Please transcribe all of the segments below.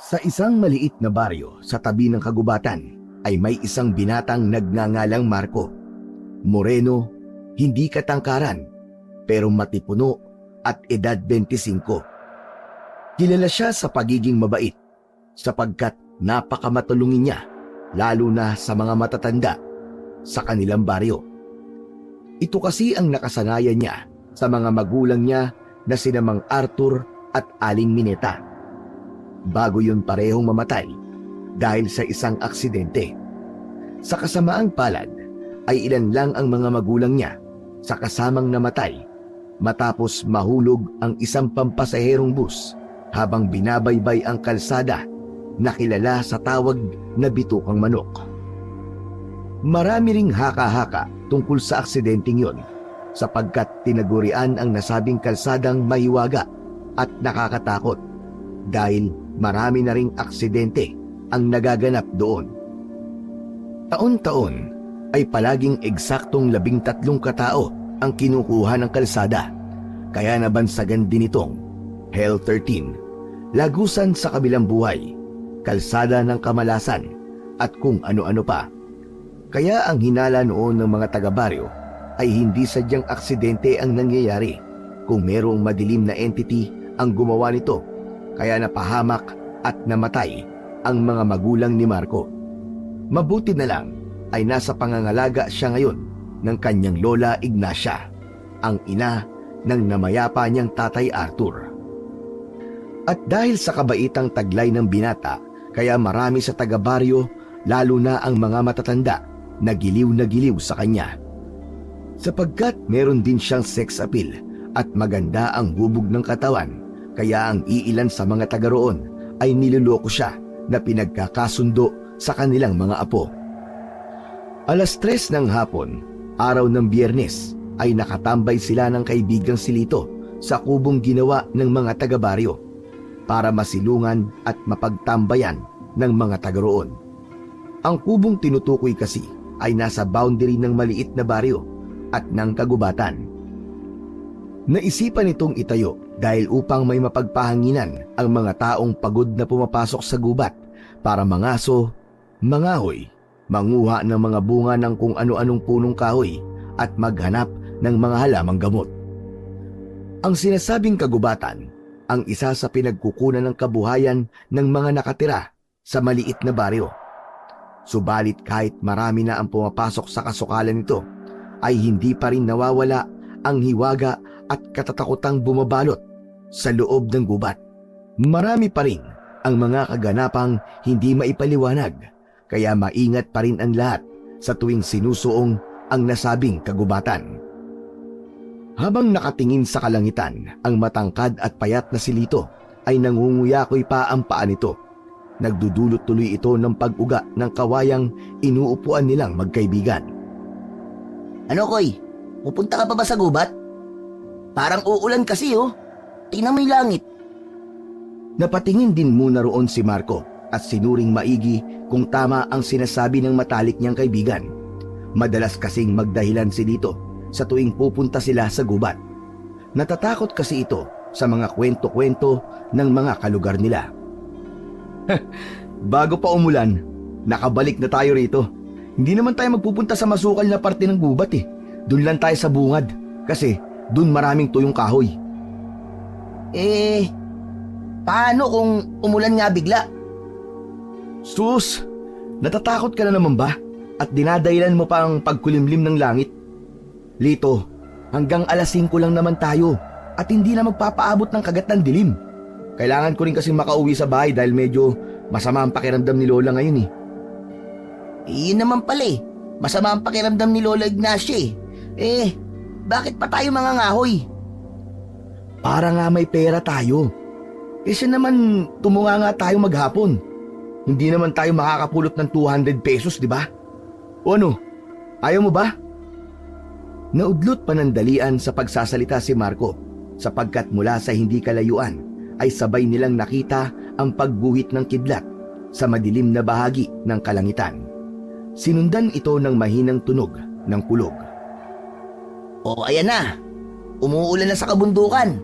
Sa isang maliit na baryo sa tabi ng kagubatan ay may isang binatang nagngangalang Marco. Moreno, hindi katangkaran, pero matipuno at edad 25. Kilala siya sa pagiging mabait sapagkat napakamatulungin niya, lalo na sa mga matatanda sa kanilang baryo. Ito kasi ang nakasanayan niya sa mga magulang niya na sina Mang Arthur at Aling Mineta. Bago yun parehong mamatay dahil sa isang aksidente. Sa kasamaang palad ay ilan lang ang mga magulang niya sa kasamang namatay matapos mahulog ang isang pampasaherong bus habang binabaybay ang kalsada na kilala sa tawag na bitukang manok. Marami ring haka-haka tungkol sa aksidenteng yon sapagkat tinagurian ang nasabing kalsadang mahiwaga at nakakatakot dahil marami na ring aksidente ang nagaganap doon. Taon-taon ay palaging eksaktong 13 katao ang kinukuha ng kalsada, kaya nabansagan din itong Hell 13, lagusan sa kabilang buhay, kalsada ng kamalasan at kung ano-ano pa. Kaya ang hinala noon ng mga taga-baryo ay hindi sadyang aksidente ang nangyayari kung merong madilim na entity ang gumawa nito, kaya napahamak at namatay ang mga magulang ni Marco. Mabuti na lang ay nasa pangangalaga siya ngayon ng kanyang lola Ignacia, ang ina ng namayapa niyang tatay Arthur. At dahil sa kabaitang taglay ng binata, kaya marami sa taga-baryo, lalo na ang mga matatanda, na giliw sa kanya. Sapagkat meron din siyang sex appeal at maganda ang hubog ng katawan, kaya ang iilan sa mga taga roon ay niloloko siya na pinagkakasundo sa kanilang mga apo. 3:00 ng hapon, araw ng Biyernes, ay nakatambay sila ng kaibigang si Lito sa kubong ginawa ng mga taga-baryo para masilungan at mapagtambayan ng mga taga roon. Ang kubong tinutukoy kasi ay nasa boundary ng maliit na baryo at ng kagubatan. Naisipan itong itayo dahil upang may mapagpahanginan ang mga taong pagod na pumapasok sa gubat para mangaso, mangahoy, manguha ng mga bunga ng kung ano-anong punong kahoy at maghanap ng mga halamang gamot. Ang sinasabing kagubatan ang isa sa pinagkukunan ng kabuhayan ng mga nakatira sa maliit na baryo. Subalit kahit marami na ang pumapasok sa kasukalan nito, ay hindi pa rin nawawala ang hiwaga at katatakutang bumabalot sa loob ng gubat. Marami pa rin ang mga kaganapang hindi maipaliwanag, kaya maingat pa rin ang lahat sa tuwing sinusuong ang nasabing kagubatan. Habang nakatingin sa kalangitan, ang matangkad at payat na si Lito ay nangunguyakoy pa ang paa nito. Nagdudulot tuloy ito ng pag-uga ng kawayang inuupuan nilang magkaibigan. Ano, Koy? Pupunta ka pa ba sa gubat? Parang uulan kasi, oh. Tingnan mo yung langit. Napatingin din muna roon si Marco at sinuring maigi kung tama ang sinasabi ng matalik niyang kaibigan. Madalas kasing magdahilan si Lito sa tuwing pupunta sila sa gubat. Natatakot kasi ito sa mga kwento-kwento ng mga kalugar nila. Bago pa umulan, nakabalik na tayo rito. Hindi naman tayo magpupunta sa masukal na parte ng gubat eh. Doon lang tayo sa bungad kasi doon maraming tuyong kahoy. Paano kung umulan nga bigla? Sus, natatakot ka na naman ba? At dinadahilan mo pa ang pagkulimlim ng langit? Lito, hanggang 5:00 lang naman tayo at hindi na magpapaabot ng kagat ng dilim. Kailangan ko rin kasi makauwi sa bahay dahil medyo masama ang pakiramdam ni Lola ngayon eh. Yun naman pala eh. Masama ang pakiramdam ni Lola Ignacia eh. Bakit pa tayo mangangahoy? Para nga may pera tayo. Siya naman tumunga nga tayo maghapon. Hindi naman tayo makakapulot ng 200 pesos, di ba? O ano, ayaw mo ba? Naudlot panandalian sa pagsasalita si Marco sapagkat mula sa hindi kalayuan ay sabay nilang nakita ang pagguhit ng kidlat sa madilim na bahagi ng kalangitan. Sinundan ito ng mahinang tunog ng kulog. O ayan na, umuulan na sa kabundukan.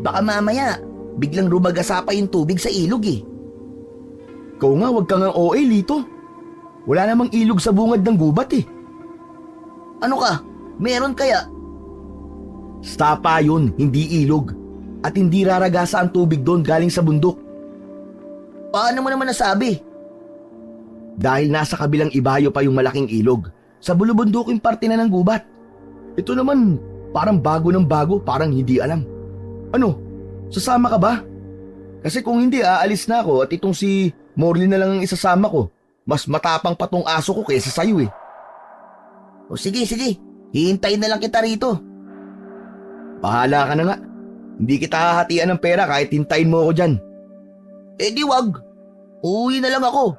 Baka mamaya, biglang rumagasa pa yung tubig sa ilog eh. Ikaw nga, wag ka nga OA, Lito. Wala namang ilog sa bungad ng gubat eh. Ano ka? Meron kaya? Stapa yun, hindi ilog. At hindi raragasa ang tubig doon galing sa bundok. Paano mo naman nasabi? Dahil nasa kabilang ibayo pa yung malaking ilog. Sa bulubunduking parte na ng gubat. Ito naman, parang bago ng bago, parang hindi alam. Ano? Sasama ka ba? Kasi kung hindi, aalis na ako at itong si Morley na lang ang isasama ko. Mas matapang pa tong aso ko kaysa sayo eh. O sige, sige. Hihintayin na lang kita rito. Bahala ka na nga. Hindi kita hahatian ng pera kahit hintayin mo ako dyan. Eh di wag. Uuwi na lang ako.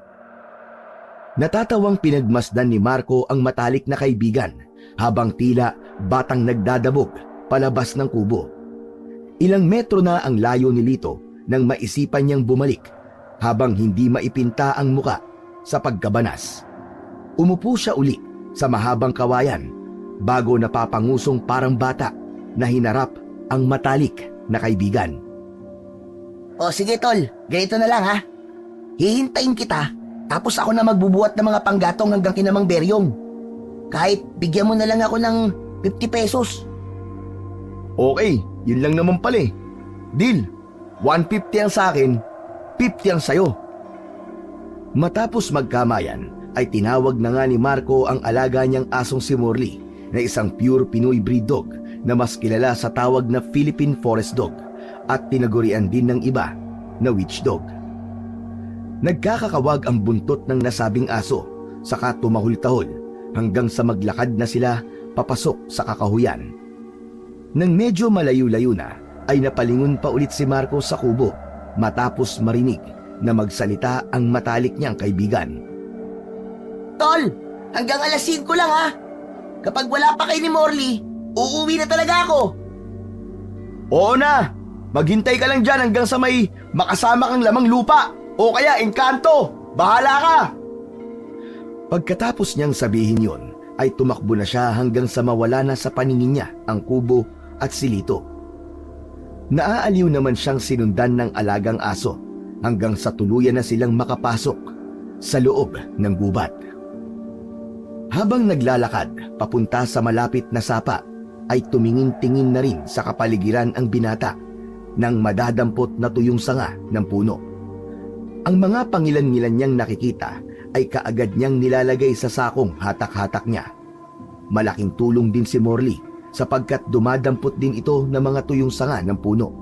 Natatawang pinagmasdan ni Marco ang matalik na kaibigan habang tila batang nagdadabog palabas ng kubo. Ilang metro na ang layo ni Lito nang maisipan niyang bumalik habang hindi maipinta ang muka sa pagkabanas. Umupo siya uli sa mahabang kawayan bago napapangusong parang bata na hinarap ang matalik na kaibigan. O sige tol, ganito na lang ha. Hihintayin kita, tapos ako na magbubuhat ng mga panggatong hanggang kinamang Beryong. Kahit bigyan mo na lang ako ng 50 pesos. Okay, yun lang naman pala eh. Deal, 150 ang sa akin, 50 ang sayo. Matapos magkamayan, ay tinawag na nga ni Marco ang alaga niyang asong si Morley na isang pure Pinoy breed dog na mas kilala sa tawag na Philippine Forest Dog at tinagurian din ng iba na witch dog. Nagkakakawag ang buntot ng nasabing aso saka tumahol-tahol hanggang sa maglakad na sila papasok sa kakahuyan. Nang medyo malayo-layo na ay napalingon pa ulit si Marco sa kubo matapos marinig na magsalita ang matalik niyang kaibigan. Tol, hanggang alas 5 lang ha. Kapag wala pa kay ni Morley, uuwi na talaga ako. Oo na, maghintay ka lang dyan hanggang sa may makasama kang lamang lupa o kaya engkanto, bahala ka. Pagkatapos niyang sabihin yon, ay tumakbo na siya hanggang sa mawala na sa paningin niya ang kubo at si Lito. Naaaliw naman siyang sinundan ng alagang aso hanggang sa tuluyan na silang makapasok sa loob ng gubat. Habang naglalakad papunta sa malapit na sapa, ay tumingin-tingin na rin sa kapaligiran ang binata nang madadampot na tuyong sanga ng puno. Ang mga pangilan-ngilan niyang nakikita ay kaagad niyang nilalagay sa sakong hatak-hatak niya. Malaking tulong din si Morley sapagkat dumadampot din ito ng mga tuyong sanga ng puno.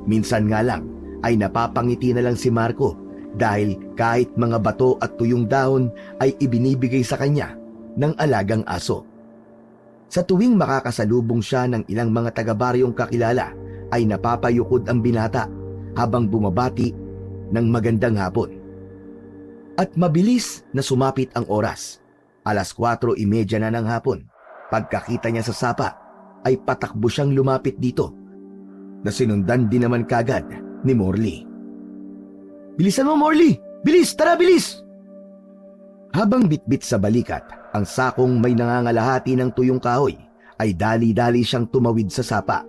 Minsan nga lang ay napapangiti na lang si Marco dahil kahit mga bato at tuyong dahon ay ibinibigay sa kanya ng alagang aso. Sa tuwing makakasalubong siya ng ilang mga taga-baryong kakilala ay napapayukod ang binata habang bumabati ng magandang hapon. At mabilis na sumapit ang oras. 4:30 na ng hapon. Pagkakita niya sa sapa ay patakbo siyang lumapit dito na sinundan din naman kagad ni Morley. Bilisan mo, Morley! Bilis! Tara, bilis! Habang bitbit sa balikat ang sakong may nangangalahati ng tuyong kahoy, ay dali-dali siyang tumawid sa sapa.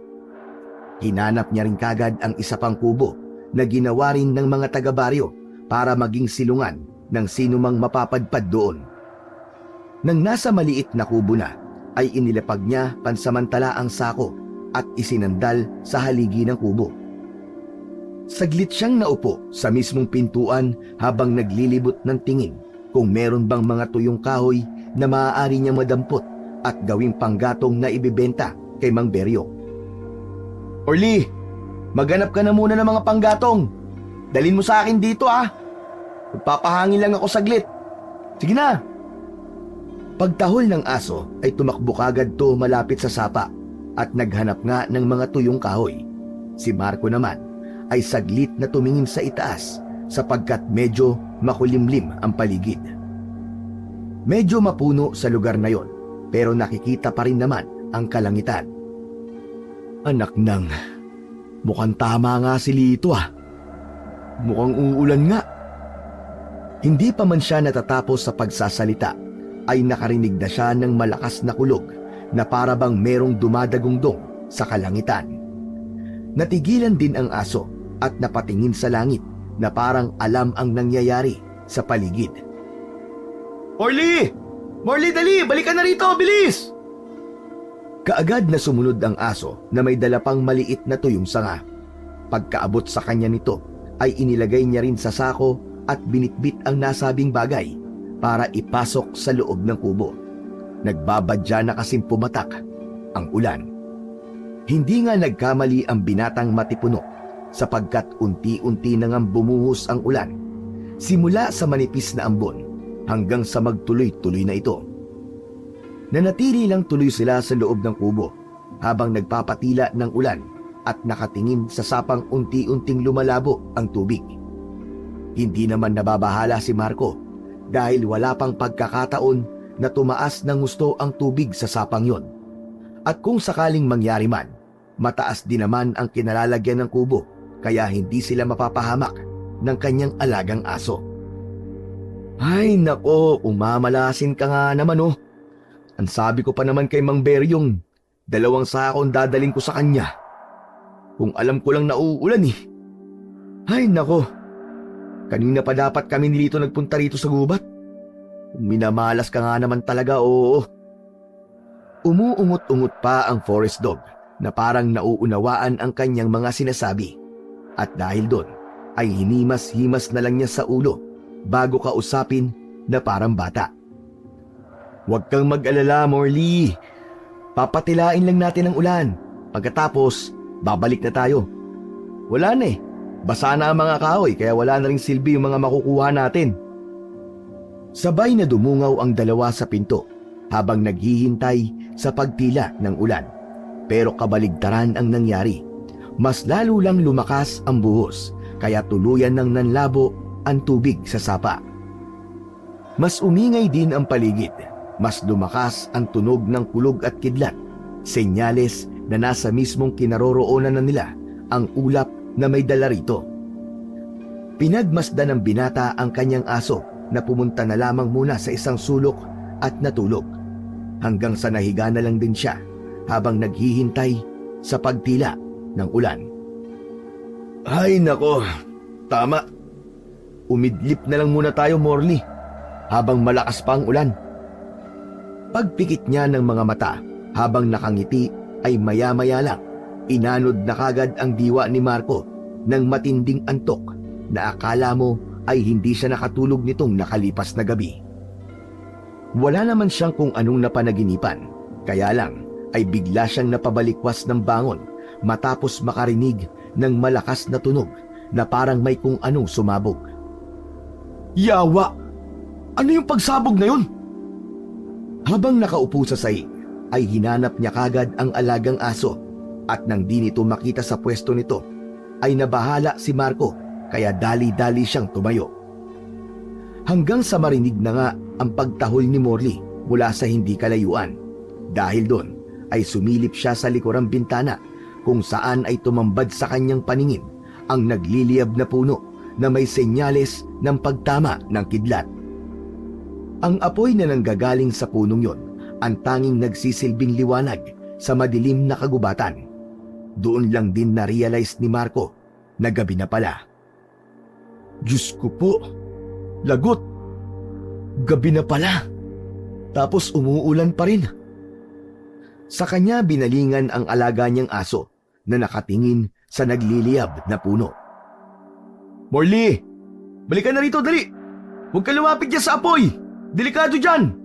Hinanap niya rin kagad ang isa pang kubo na ginawa rin ng mga taga-baryo para maging silungan ng sinumang mapapadpad doon. Nang nasa maliit na kubo na, ay inilapag niya pansamantala ang sako at isinandal sa haligi ng kubo. Saglit siyang naupo sa mismong pintuan habang naglilibot ng tingin kung meron bang mga tuyong kahoy na maaari niyang madampot at gawing panggatong na ibibenta kay Mang Beryo. Orly, maghanap ka na muna ng mga panggatong. Dalhin mo sa akin dito ah. Magpapahangin lang ako saglit. Sige na. Pagtahol ng aso ay tumakbo kagad to malapit sa sapa at naghanap nga ng mga tuyong kahoy. Si Marco naman ay saglit na tumingin sa itaas sapagkat medyo makulimlim ang paligid. Medyo mapuno sa lugar na yon pero nakikita pa rin naman ang kalangitan. Anak nang, mukhang tama nga si Lito ah. Mukhang uulan nga. Hindi pa man siya natatapos sa pagsasalita ay nakarinig na siya ng malakas na kulog na para bang merong dumadagungdong sa kalangitan. Natigilan din ang aso at napatingin sa langit na parang alam ang nangyayari sa paligid. Morley! Morley, dali! Balikan na rito! Bilis! Kaagad na sumunod ang aso na may dala pang maliit na tuyong sanga. Pagkaabot sa kanya nito ay inilagay niya rin sa sako at binitbit ang nasabing bagay para ipasok sa loob ng kubo. Nagbabadya na kasing pumatak ang ulan. Hindi nga nagkamali ang binatang matipuno sapagkat unti-unti na ngang bumuhos ang ulan. Simula sa manipis na ambon hanggang sa magtuloy-tuloy na ito. Nanatili lang tuloy sila sa loob ng kubo habang nagpapatila ng ulan at nakatingin sa sapang unti-unting lumalabo ang tubig. Hindi naman nababahala si Marco dahil wala pang pagkakataon na tumaas ng gusto ang tubig sa sapang yon. At kung sakaling mangyari man, mataas din naman ang kinalalagyan ng kubo kaya hindi sila mapapahamak ng kanyang alagang aso. Ay nako, umamalasin ka nga naman oh. Ang sabi ko pa naman kay Mang Beryong, 2 sakong dadaling ko sa kanya. Kung alam ko lang na uulan eh. Ay nako, kanina pa dapat kami nilito nagpunta rito sa gubat. Minamalas ka nga naman talaga, oo. Umuungot-ungot pa ang forest dog na parang nauunawaan ang kanyang mga sinasabi. At dahil doon, ay hinimas-himas na lang niya sa ulo bago kausapin na parang bata. Huwag kang mag-alala, Morley. Papatilain lang natin ang ulan. Pagkatapos, babalik na tayo. Wala na eh. Basa na ang mga kahoy kaya wala na ring silbi yung mga makukuha natin. Sabay na dumungaw ang dalawa sa pinto habang naghihintay sa pagtila ng ulan. Pero kabaligtaran ang nangyari. Mas lalo lang lumakas ang buhos kaya tuluyan nang nanlabo ang tubig sa sapa. Mas umingay din ang paligid. Mas lumakas ang tunog ng kulog at kidlat. Senyales na nasa mismong kinaroroonan na nila ang ulap na may dala rito. Pinagmasdan ng binata ang kanyang aso na pumunta na lamang muna sa isang sulok at natulog. Hanggang sa nahiga na lang din siya habang naghihintay sa pagtila ng ulan. Ay nako, tama. Umidlip na lang muna tayo, Morley, habang malakas pa ang ulan. Pagpikit niya ng mga mata habang nakangiti ay maya-maya lang inanod na kagad ang diwa ni Marco ng matinding antok na akala mo ay hindi siya nakatulog nitong nakalipas na gabi. Wala naman siyang kung anong napanaginipan, kaya lang ay bigla siyang napabalikwas ng bangon matapos makarinig ng malakas na tunog na parang may kung anong sumabog. Yawa! Ano yung pagsabog na yun? Habang nakaupo sa sahig, ay hinanap niya kagad ang alagang aso at nang di nito makita sa pwesto nito, ay nabahala si Marco kaya dali-dali siyang tumayo. Hanggang sa marinig na nga ang pagtahol ni Morley mula sa hindi kalayuan. Dahil doon ay sumilip siya sa likurang bintana kung saan ay tumambad sa kanyang paningin ang nagliliyab na puno na may senyales ng pagtama ng kidlat. Ang apoy na nanggagaling sa punong yon ang tanging nagsisilbing liwanag sa madilim na kagubatan. Doon lang din na-realize ni Marco na gabi na pala. Diyos ko po, lagot! Gabi na pala! Tapos umuulan pa rin. Sa kanya binalingan ang alaga niyang aso na nakatingin sa nagliliyab na puno. Morley! Balikan na rito, dali! Huwag ka lumapit dyan sa apoy! Delikado dyan!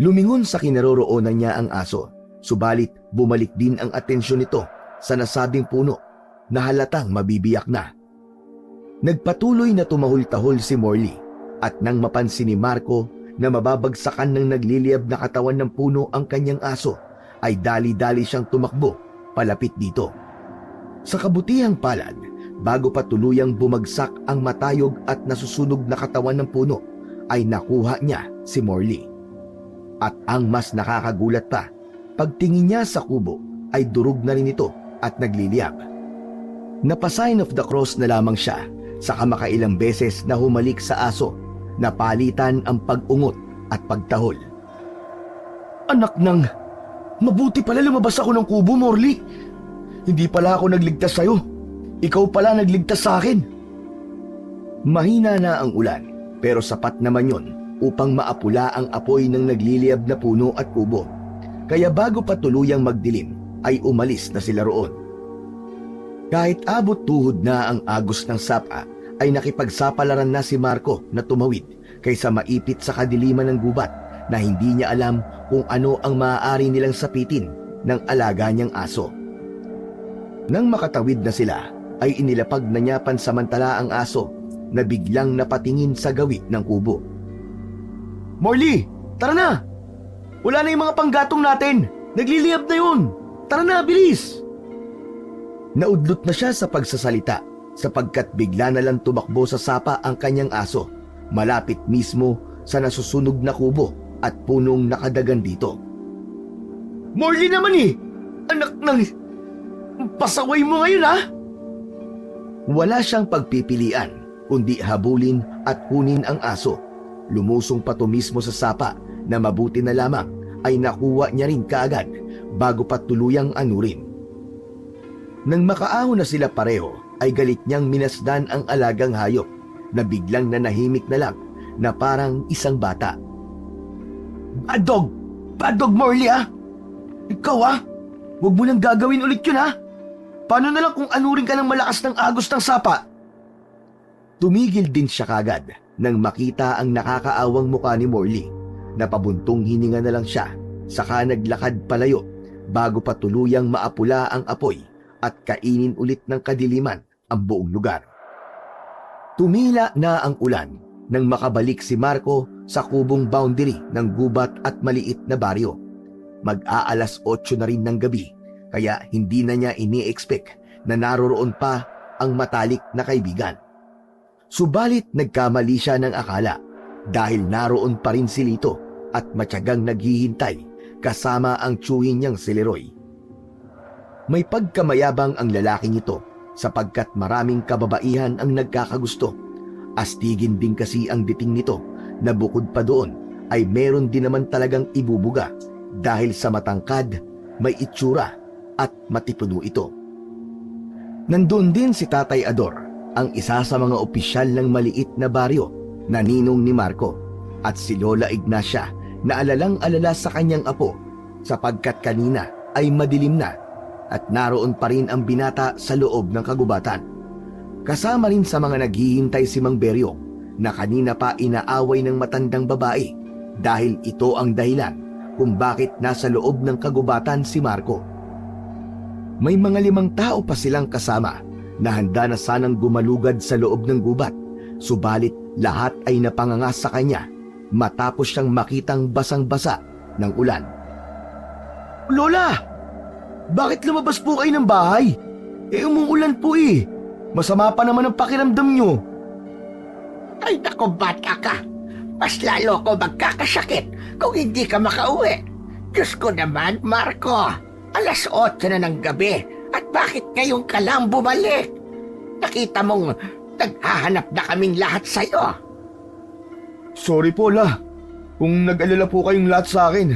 Lumingon sa kinaroroonan niya ang aso, subalit bumalik din ang atensyon nito sa nasabing puno na halatang mabibiyak na. Nagpatuloy na tumahol-tahol si Morley at nang mapansin ni Marco na mababagsakan ng nagliliyab na katawan ng puno ang kanyang aso, ay dali-dali siyang tumakbo palapit dito. Sa kabutihang palad, bago pa tuluyang bumagsak ang matayog at nasusunog na katawan ng puno, ay nakuha niya si Morley. At ang mas nakakagulat pa, pagtingin niya sa kubo ay durog na rin ito at nagliliyab. Napa-sign of the cross na lamang siya sa kamakailang beses na humalik sa aso na palitan ang pag-ungot at pagtahol. Anak nang, mabuti pala lumabas ako ng kubo, Morley. Hindi pala ako nagligtas sa'yo. Ikaw pala nagligtas sa akin. Mahina na ang ulan, pero sapat naman yon upang maapula ang apoy ng nagliliyab na puno at kubo. Kaya bago pa tuluyang magdilim, ay umalis na sila roon. Kahit abot tuhod na ang agos ng sapa, ay nakipagsapalaran na si Marco na tumawid kaysa maipit sa kadiliman ng gubat na hindi niya alam kung ano ang maaari nilang sapitin ng alaga niyang aso. Nang makatawid na sila, ay inilapag na niya pansamantala ang aso na biglang napatingin sa gawi ng kubo. "Morley, tara na! Wala na yung mga panggatong natin! Nagliliyab na yun! Tara na, bilis!" Naudlot na siya sa pagsasalita sapagkat bigla na lang tumakbo sa sapa ang kanyang aso, malapit mismo sa nasusunog na kubo at punong nakadagan dito. "Morley naman eh! Anak ng... pasaway mo ngayon ha!" Wala siyang pagpipilian kundi habulin at kunin ang aso. Lumusong pa to mismo sa sapa na mabuti na lamang ay nakuha niya rin kaagad bago pa tuluyang anurin. Nang makaahon na sila pareho ay galit niyang minasdan ang alagang hayop na biglang nanahimik na lang na parang isang bata. "Bad dog! Bad dog, Morley ha! Ikaw ha! Huwag mo nang gagawin ulit yun ha! Paano na lang kung anurin ka ng malakas ng agos ng sapa?" Tumigil din siya kagad nang makita ang nakakaawang mukha ni Morley. Napabuntong hininga na lang siya, saka naglakad palayo bago pa tuluyang maapula ang apoy at kainin ulit ng kadiliman ang buong lugar. Tumila na ang ulan nang makabalik si Marco sa kubong boundary ng gubat at maliit na baryo. Mag-aalas 8 na rin ng gabi, kaya hindi na niya ini-expect na naroroon pa ang matalik na kaibigan. Subalit nagkamali siya ng akala dahil naroon pa rin si Lito at matyagang naghihintay kasama ang tiyuhin niyang si Leroy. May pagkamayabang ang lalaking ito sapagkat maraming kababaihan ang nagkakagusto. Astigin din kasi ang dating nito na bukod pa doon ay meron din naman talagang ibubuga dahil sa matangkad, may itsura at matipuno ito. Nandun din si Tatay Ador, ang isa sa mga opisyal ng maliit na baryo na ninong ni Marco, at si Lola Ignacia na alalang-alala sa kanyang apo sapagkat kanina ay madilim na at naroon pa rin ang binata sa loob ng kagubatan. Kasama rin sa mga naghihintay si Mang Beryong na kanina pa inaaway ng matandang babae dahil ito ang dahilan kung bakit nasa loob ng kagubatan si Marco. May mga 5 tao pa silang kasama na handa na sanang gumalugad sa loob ng gubat, subalit lahat ay napanganga sa kanya matapos siyang makitang basang-basa ng ulan. "Lola! Bakit lumabas po kayo ng bahay? Umuulan po eh. Masama pa naman ang pakiramdam nyo." "Ay naku, bata ka. Mas lalo ko magkakasakit kung hindi ka makauwi. Diyos ko naman, Marco. Alas 8 na ng gabi at bakit ngayon ka lang bumalik? Nakita mong naghahanap na kaming lahat sa'yo." "Sorry po, La. Kung nag-alala po kayong lahat sa akin,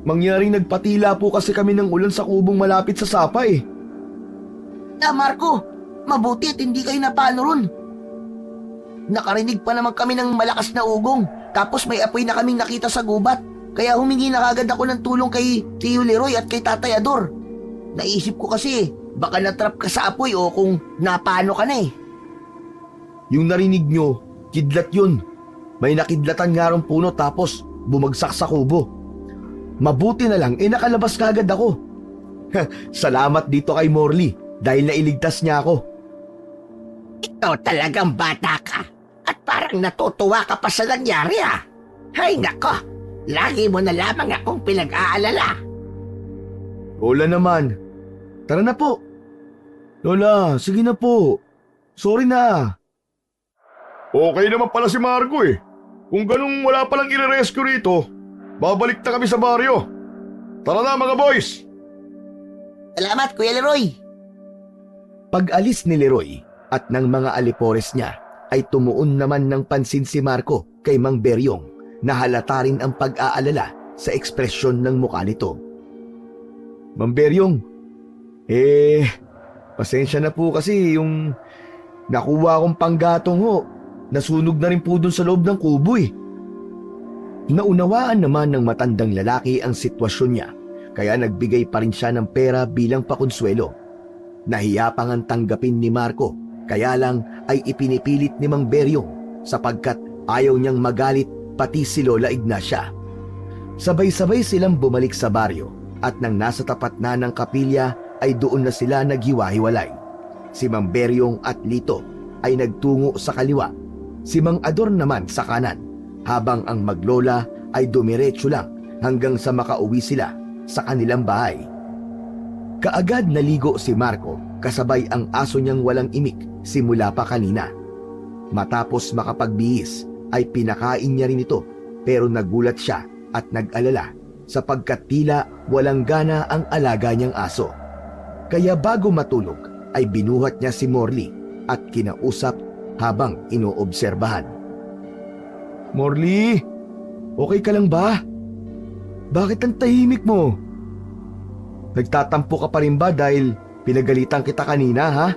mangyaring nagpatila po kasi kami ng ulan sa kubong malapit sa sapa eh." Marco, mabuti at hindi kayo napano ron. Nakarinig pa naman kami ng malakas na ugong, tapos may apoy na kaming nakita sa gubat. Kaya humingi na kagad ako ng tulong kay Tio Leroy at kay Tatay Ador. Naisip ko kasi, baka natrap ka sa apoy o kung napano ka na eh. Yung narinig nyo, kidlat yun. May nakidlatan nga rong puno tapos bumagsak sa kubo. Mabuti na lang, nakalabas kagad ako. Salamat dito kay Morley dahil nailigtas niya ako. Ikaw talagang bata ka at parang natutuwa ka pa sa nangyari ah. Hay nako, lagi mo na lamang akong pinag-aalala. Lola naman, tara na po. Lola, sige na po. Sorry na. Okay naman pala si Marco eh. Kung ganung wala palang i-rescue rito, babalik na kami sa baryo. Tara na mga boys! Salamat, Kuya Leroy. Pag-alis ni Leroy at ng mga alipores niya ay tumuon naman ng pansin si Marco kay Mang Beryong na halata rin ang pag-aalala sa ekspresyon ng mukha nito. Mang Beryong, pasensya na po kasi yung Nakuha akong panggatong ho. Nasunog na rin po dun sa loob ng kubo eh. Naunawaan naman ng matandang lalaki ang sitwasyon niya, kaya nagbigay pa rin siya ng pera bilang pakonsuelo. Nahiya pa ngang tanggapin ni Marco, kaya lang ay ipinipilit ni Mang Beryong sapagkat ayaw niyang magalit pati si Lola Ignacia. Sabay-sabay silang bumalik sa baryo at nang nasa tapat na ng kapilya ay doon na sila naghiwa-hiwalay. Si Mang Beryong at Lito ay nagtungo sa kaliwa, si Mang Ador naman sa kanan, habang ang maglola ay dumiretso lang hanggang sa makauwi sila sa kanilang bahay. Kaagad naligo si Marco kasabay ang aso niyang walang imik simula pa kanina. Matapos makapagbihis ay pinakain niya rin ito, pero nagulat siya at nag-alala sapagkat tila walang gana ang alaga niyang aso. Kaya bago matulog ay binuhat niya si Morley at kinausap habang inoobserbahan. "Morley, okay ka lang ba? Bakit ang tahimik mo? Nagtatampo ka pa rin ba dahil pinagalitan kita kanina, ha?"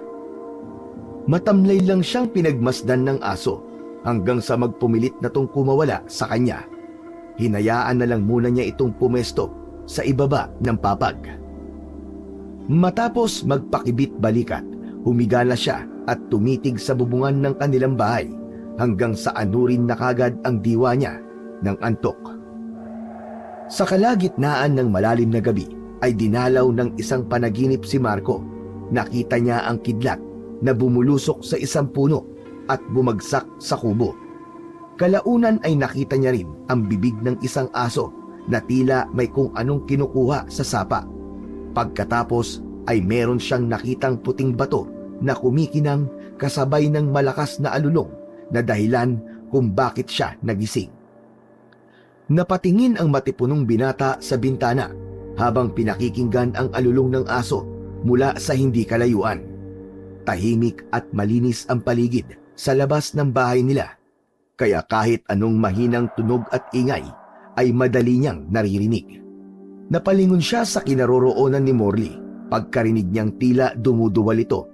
Matamlay lang siyang pinagmasdan ng aso hanggang sa magpumilit na tong kumawala sa kanya. Hinayaan na lang muna niya itong pumesto sa ibaba ng papag. Matapos magpakibit-balikat, humiga na siya at tumitig sa bubungan ng kanilang bahay hanggang sa anurin na kagad ang diwa niya ng antok. Sa kalagitnaan ng malalim na gabi ay dinalaw ng isang panaginip si Marco. Nakita niya ang kidlat na bumulusok sa isang puno at bumagsak sa kubo. Kalaunan ay nakita niya rin ang bibig ng isang aso na tila may kung anong kinukuha sa sapa. Pagkatapos ay meron siyang nakitang puting bato na kumikinang kasabay ng malakas na alulong na dahilan kung bakit siya nagising. Napatingin ang matipunong binata sa bintana habang pinakikinggan ang alulong ng aso mula sa hindi kalayuan. Tahimik at malinis ang paligid sa labas ng bahay nila, kaya kahit anong mahinang tunog at ingay ay madali niyang naririnig. Napalingon siya sa kinaroroonan ni Morley pagkarinig niyang tila dumuduwal ito.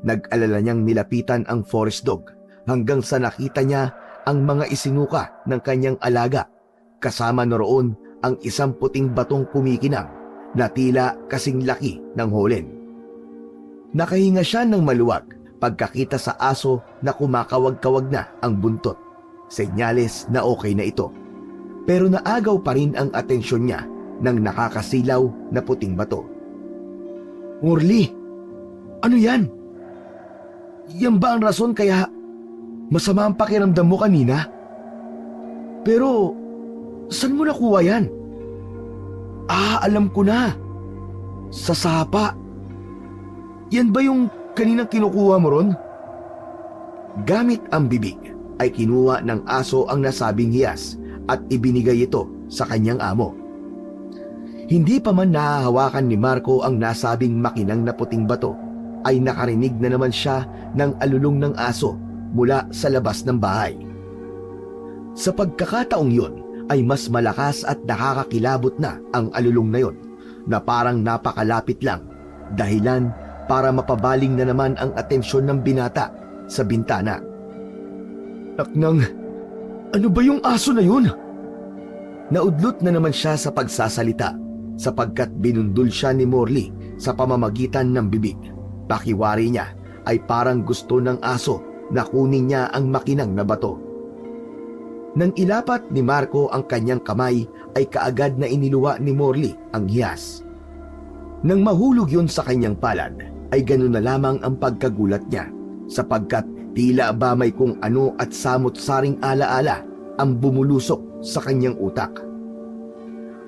Nag-alala niyang nilapitan ang forest dog hanggang sa nakita niya ang mga isinuka ng kanyang alaga, kasama na roon ang isang puting batong kumikinang na tila kasing laki ng holen. Nakahinga siya ng maluwag pagkakita sa aso na kumakawag-kawag na ang buntot, senyales na okay na ito. Pero naagaw pa rin ang atensyon niya ng nakakasilaw na puting bato. "Morley, ano yan? Yan ba ang rason kaya masama ang pakiramdam mo kanina? Pero saan mo nakuha yan?" Alam ko na. Sa sapa. Yan ba yung kaninang kinukuha mo ron?" Gamit ang bibig ay kinuha ng aso ang nasabing hiyas at ibinigay ito sa kanyang amo. Hindi pa man nahahawakan ni Marco ang nasabing makinang na puting bato, ay nakarinig na naman siya ng alulong ng aso mula sa labas ng bahay. Sa pagkakataong yun ay mas malakas at nakakakilabot na ang alulong na yon na parang napakalapit lang, dahilan para mapabaling na naman ang atensyon ng binata sa bintana. "Naknang, ano ba yung aso na yun?" Naudlot na naman siya sa pagsasalita sapagkat binundol siya ni Morley sa pamamagitan ng bibig. Pakiwari niya ay parang gusto ng aso na kunin niya ang makinang na bato. Nang ilapat ni Marco ang kanyang kamay ay kaagad na iniluwa ni Morley ang hiyas. Nang mahulog yun sa kanyang palad ay ganoon na lamang ang pagkagulat niya sapagkat tila ba may kung ano at samot-saring alaala ang bumulusok sa kanyang utak.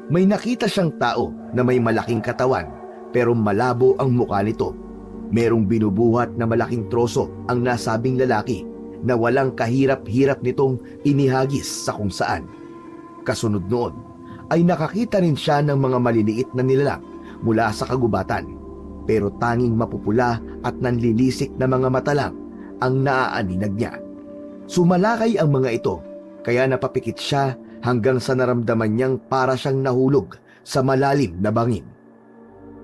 May nakita siyang tao na may malaking katawan pero malabo ang mukha nito. Merong binubuhat na malaking troso ang nasabing lalaki na walang kahirap-hirap nitong inihagis sa kung saan. Kasunod noon ay nakakita rin siya ng mga maliliit na nilalang mula sa kagubatan, pero tanging mapupula at nanlilisik na mga mata lang ang naaaninag niya. Sumalakay ang mga ito, kaya napapikit siya hanggang sa naramdaman niyang para siyang nahulog sa malalim na bangin.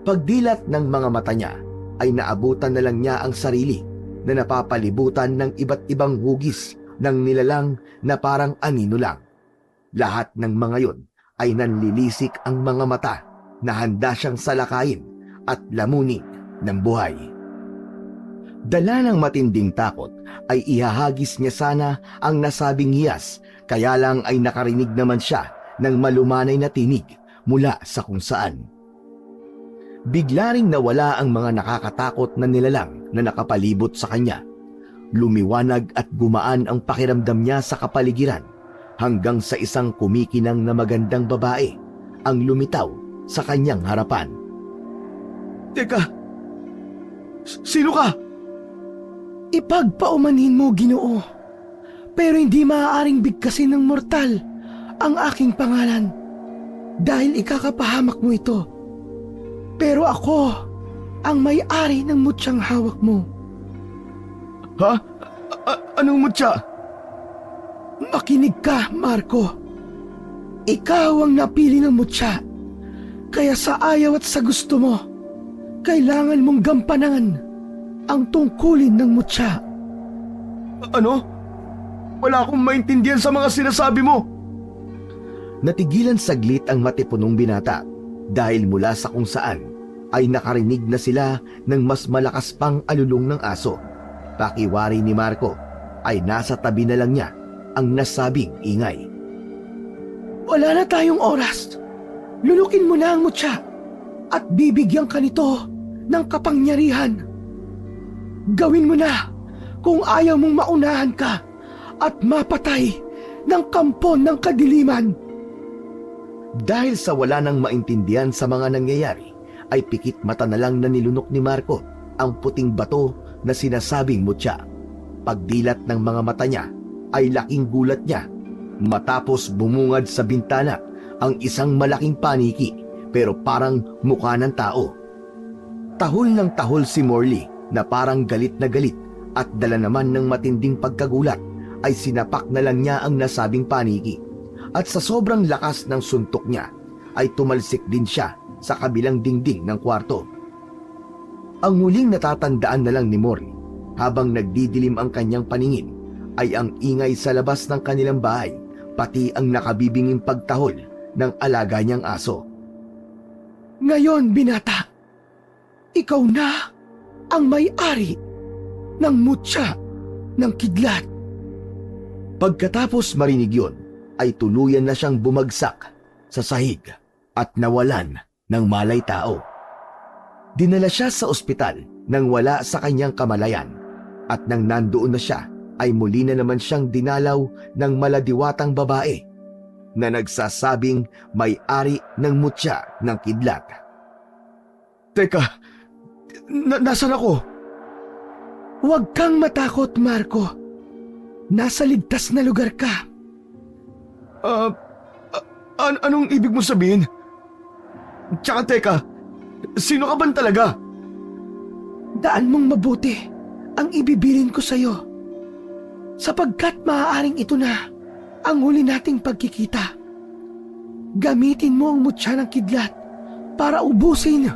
Pagdilat ng mga mata niya ay naabutan na lang niya ang sarili na napapalibutan ng iba't ibang hugis ng nilalang na parang anino lang. Lahat ng mga yon ay nanlilisik ang mga mata na handa siyang salakayin at lamunin ng buhay. Dala ng matinding takot ay ihahagis niya sana ang nasabing hiyas, kaya lang ay nakarinig naman siya ng malumanay na tinig mula sa kung saan. Bigla ring nawala ang mga nakakatakot na nilalang na nakapalibot sa kanya. Lumiwanag at gumaan ang pakiramdam niya sa kapaligiran hanggang sa isang kumikinang na magandang babae ang lumitaw sa kanyang harapan. Teka, sino ka? Ipagpaumanhin mo, Ginoo, pero hindi maaaring bigkasin ng mortal ang aking pangalan dahil ikakapahamak mo ito. Pero ako ang may-ari ng mutsyang hawak mo. Ha? Anong mutya? Makinig ka, Marco. Ikaw ang napili ng mutya, kaya sa ayaw at sa gusto mo, kailangan mong gampanan ang tungkulin ng mutya. Ano? Wala akong maintindihan sa mga sinasabi mo. Natigilan saglit ang matipunong binata dahil mula sa kung saan ay nakarinig na sila ng mas malakas pang alulong ng aso. Pakiwari ni Marco ay nasa tabi na lang niya ang nasabing ingay. Wala na tayong oras. Lulukin mo na ang mutya at bibigyan ka nito ng kapangyarihan. Gawin mo na kung ayaw mong maunahan ka at mapatay ng kampon ng kadiliman. Dahil sa wala nang maintindihan sa mga nangyayari, ay pikit mata na lang na nilunok ni Marco ang puting bato na sinasabing mutya. Pagdilat ng mga mata niya ay laking gulat niya matapos bumungad sa bintana ang isang malaking paniki pero parang mukha ng tao. Tahol ng tahol si Morley na parang galit na galit at dala naman ng matinding pagkagulat ay sinapak na lang niya ang nasabing paniki. At sa sobrang lakas ng suntok niya ay tumalsik din siya sa kabilang dingding ng kwarto. Ang huling natatandaan na lang ni Morley habang nagdidilim ang kanyang paningin ay ang ingay sa labas ng kanilang bahay, pati ang nakabibinging pagtahol ng alaga niyang aso. Ngayon, binata, ikaw na ang may-ari ng mutya ng kidlat. Pagkatapos marinig yun, ay tuluyan na siyang bumagsak sa sahig at nawalan ng malay tao. Dinala siya sa ospital nang wala sa kanyang kamalayan at nang nandoon na siya ay muli na naman siyang dinalaw ng maladiwatang babae na nagsasabing may-ari ng mutya ng kidlat. Teka, nasan ako? Huwag kang matakot, Marco. Nasa ligtas na lugar ka. Anong ibig mo sabihin? Tsaka teka, sino ka ba talaga? Daan mong mabuti ang ibibilin ko sa'yo, sapagkat maaaring ito na ang huli nating pagkikita. Gamitin mo ang mutya ng kidlat para ubusin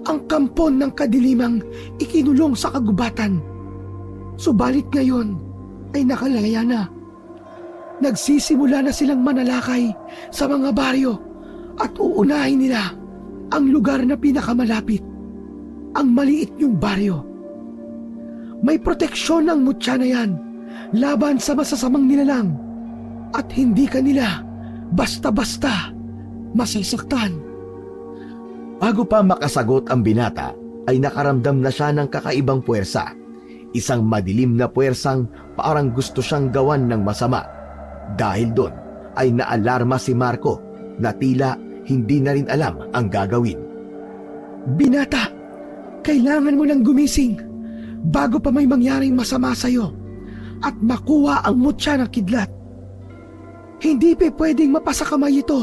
ang kampon ng kadilimang ikinulong sa kagubatan. Subalit ngayon ay nakalaya na. Nagsisimula na silang manalakay sa mga baryo at uunahin nila ang lugar na pinakamalapit, ang maliit niyong baryo. May proteksyon ang mutya na yan laban sa masasamang nilalang at hindi kanila basta-basta masasaktan. Bago pa makasagot ang binata, ay nakaramdam na siya ng kakaibang puwersa. Isang madilim na puwersang parang gusto siyang gawan ng masama. Dahil doon ay naalarma si Marco na tila hindi na rin alam ang gagawin. Binata, kailangan mo nang gumising bago pa may mangyaring masama sa'yo at makuha ang mutya ng kidlat. Hindi pa pwedeng mapasakamay ito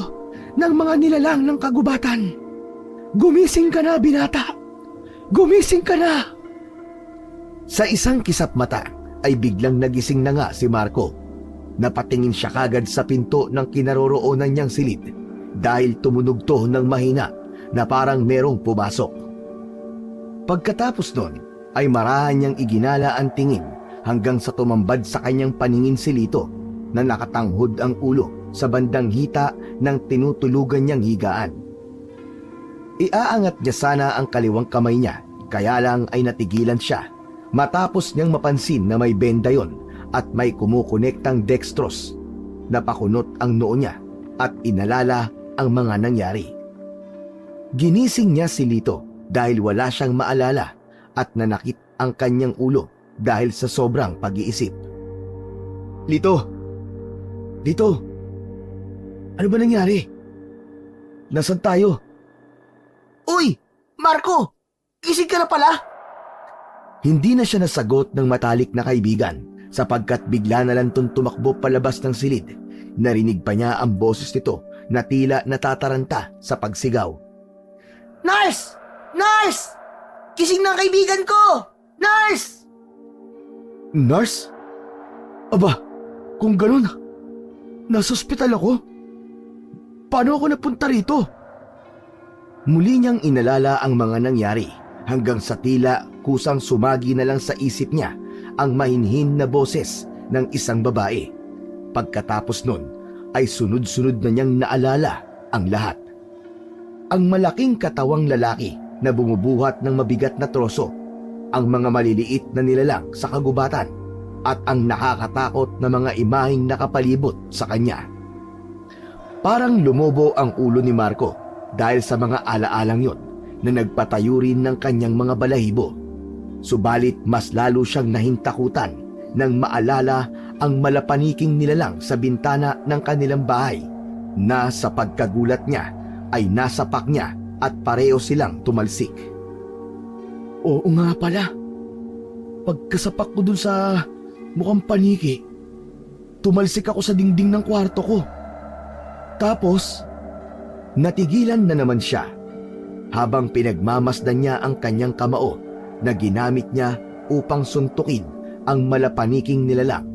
ng mga nilalang ng kagubatan. Gumising ka na, binata! Gumising ka na! Sa isang kisap mata ay biglang nagising na nga si Marco. Napatingin siya kagad sa pinto ng kinaroroonan niyang silid dahil tumunog to ng mahina na parang merong pumasok. Pagkatapos nun ay marahan niyang iginala ang tingin hanggang sa tumambad sa kanyang paningin si Lito na nakatanghod ang ulo sa bandang hita ng tinutulugan niyang higaan. Iaangat niya sana ang kaliwang kamay niya, kaya lang ay natigilan siya matapos niyang mapansin na may benda yon at may kumukonektang dextrose. Napakunot ang noo niya at inalala ang mga nangyari. Ginising niya si Lito dahil wala siyang maalala at nanakit ang kanyang ulo dahil sa sobrang pag-iisip. Lito! Lito! Ano ba nangyari? Nasaan tayo? Uy! Marco! Gising ka na pala? Hindi na siya nasagot ng matalik na kaibigan sapagkat bigla na lang tumakbo palabas ng silid. Narinig pa niya ang boses nito na tila natataranta sa pagsigaw. Nurse! Nurse! Gising na ang kaibigan ko! Nurse! Nurse? Aba, kung ganun, nasa ospital ako. Paano ako napunta rito? Muli niyang inalala ang mga nangyari hanggang sa tila kusang sumagi na lang sa isip niya ang mahinhin na boses ng isang babae. Pagkatapos nun ay sunod-sunod na niyang naalala ang lahat. Ang malaking katawang lalaki na bumubuhat ng mabigat na troso, ang mga maliliit na nilalang sa kagubatan, at ang nakakatakot na mga imaheng nakapalibot sa kanya. Parang lumobo ang ulo ni Marco dahil sa mga alaalang yon na nagpatayo rin ng kanyang mga balahibo. Subalit mas lalo siyang nahintakutan nang maalala ang malapaniking nilalang sa bintana ng kanilang bahay na sa pagkagulat niya ay nasapak niya at pareho silang tumalsik. Oo nga pala. Pagkasapak ko dun sa mukhang paniki, tumalsik ako sa dingding ng kwarto ko. Tapos, natigilan na naman siya habang pinagmamasdan niya ang kanyang kamao na ginamit niya upang suntukin ang malapaniking nilalang.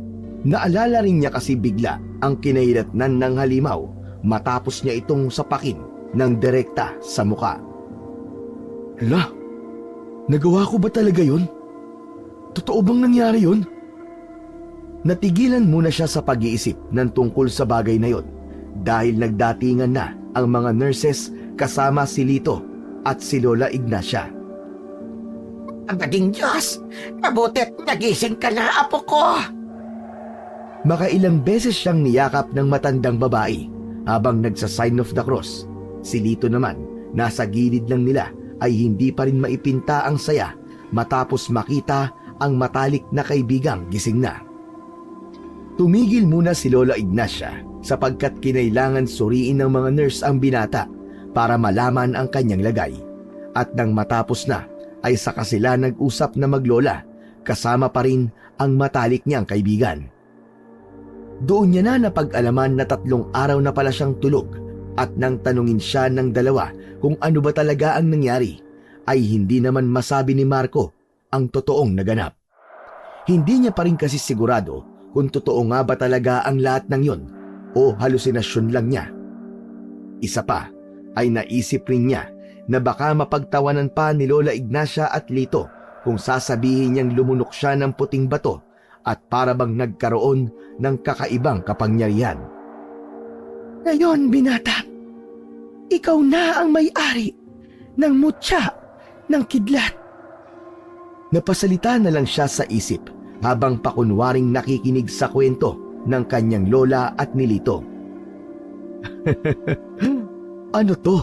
Naalala rin niya kasi bigla ang kinairatnan ng halimaw matapos niya itong sapakin ng direkta sa muka. Hala, nagawa ko ba talaga yun? Totoo bang nangyari yun? Natigilan muna siya sa pag-iisip ng tungkol sa bagay na yon dahil nagdatingan na ang mga nurses kasama si Lito at si Lola Ignacia. Ang gading Diyos! Mabutit nagising ka na, apo ko! Makailang beses siyang niyakap ng matandang babae habang nagsa-sign of the cross. Si Lito naman, nasa gilid lang nila ay hindi pa rin maipinta ang saya matapos makita ang matalik na kaibigang gising na. Tumigil muna si Lola Ignacia sapagkat kinailangan suriin ng mga nurse ang binata para malaman ang kanyang lagay. At nang matapos na, ay saka sila nag-usap na maglola kasama pa rin ang matalik niyang kaibigan. Doon niya na napag-alaman na 3 araw na pala siyang tulog at nang tanungin siya ng dalawa kung ano ba talaga ang nangyari, ay hindi naman masabi ni Marco ang totoong naganap. Hindi niya pa rin kasi sigurado kung totoo nga ba talaga ang lahat ng yon o halusinasyon lang niya. Isa pa ay naisip rin niya na baka mapagtawanan pa ni Lola Ignacia at Lito kung sasabihin niyang lumunok siya ng puting bato at para bang nagkaroon ng kakaibang kapangyarihan. Ngayon, binata, ikaw na ang may-ari ng mutya ng kidlat. Napasalita na lang siya sa isip habang pakunwaring nakikinig sa kwento ng kanyang lola at ni Lito. Ano to?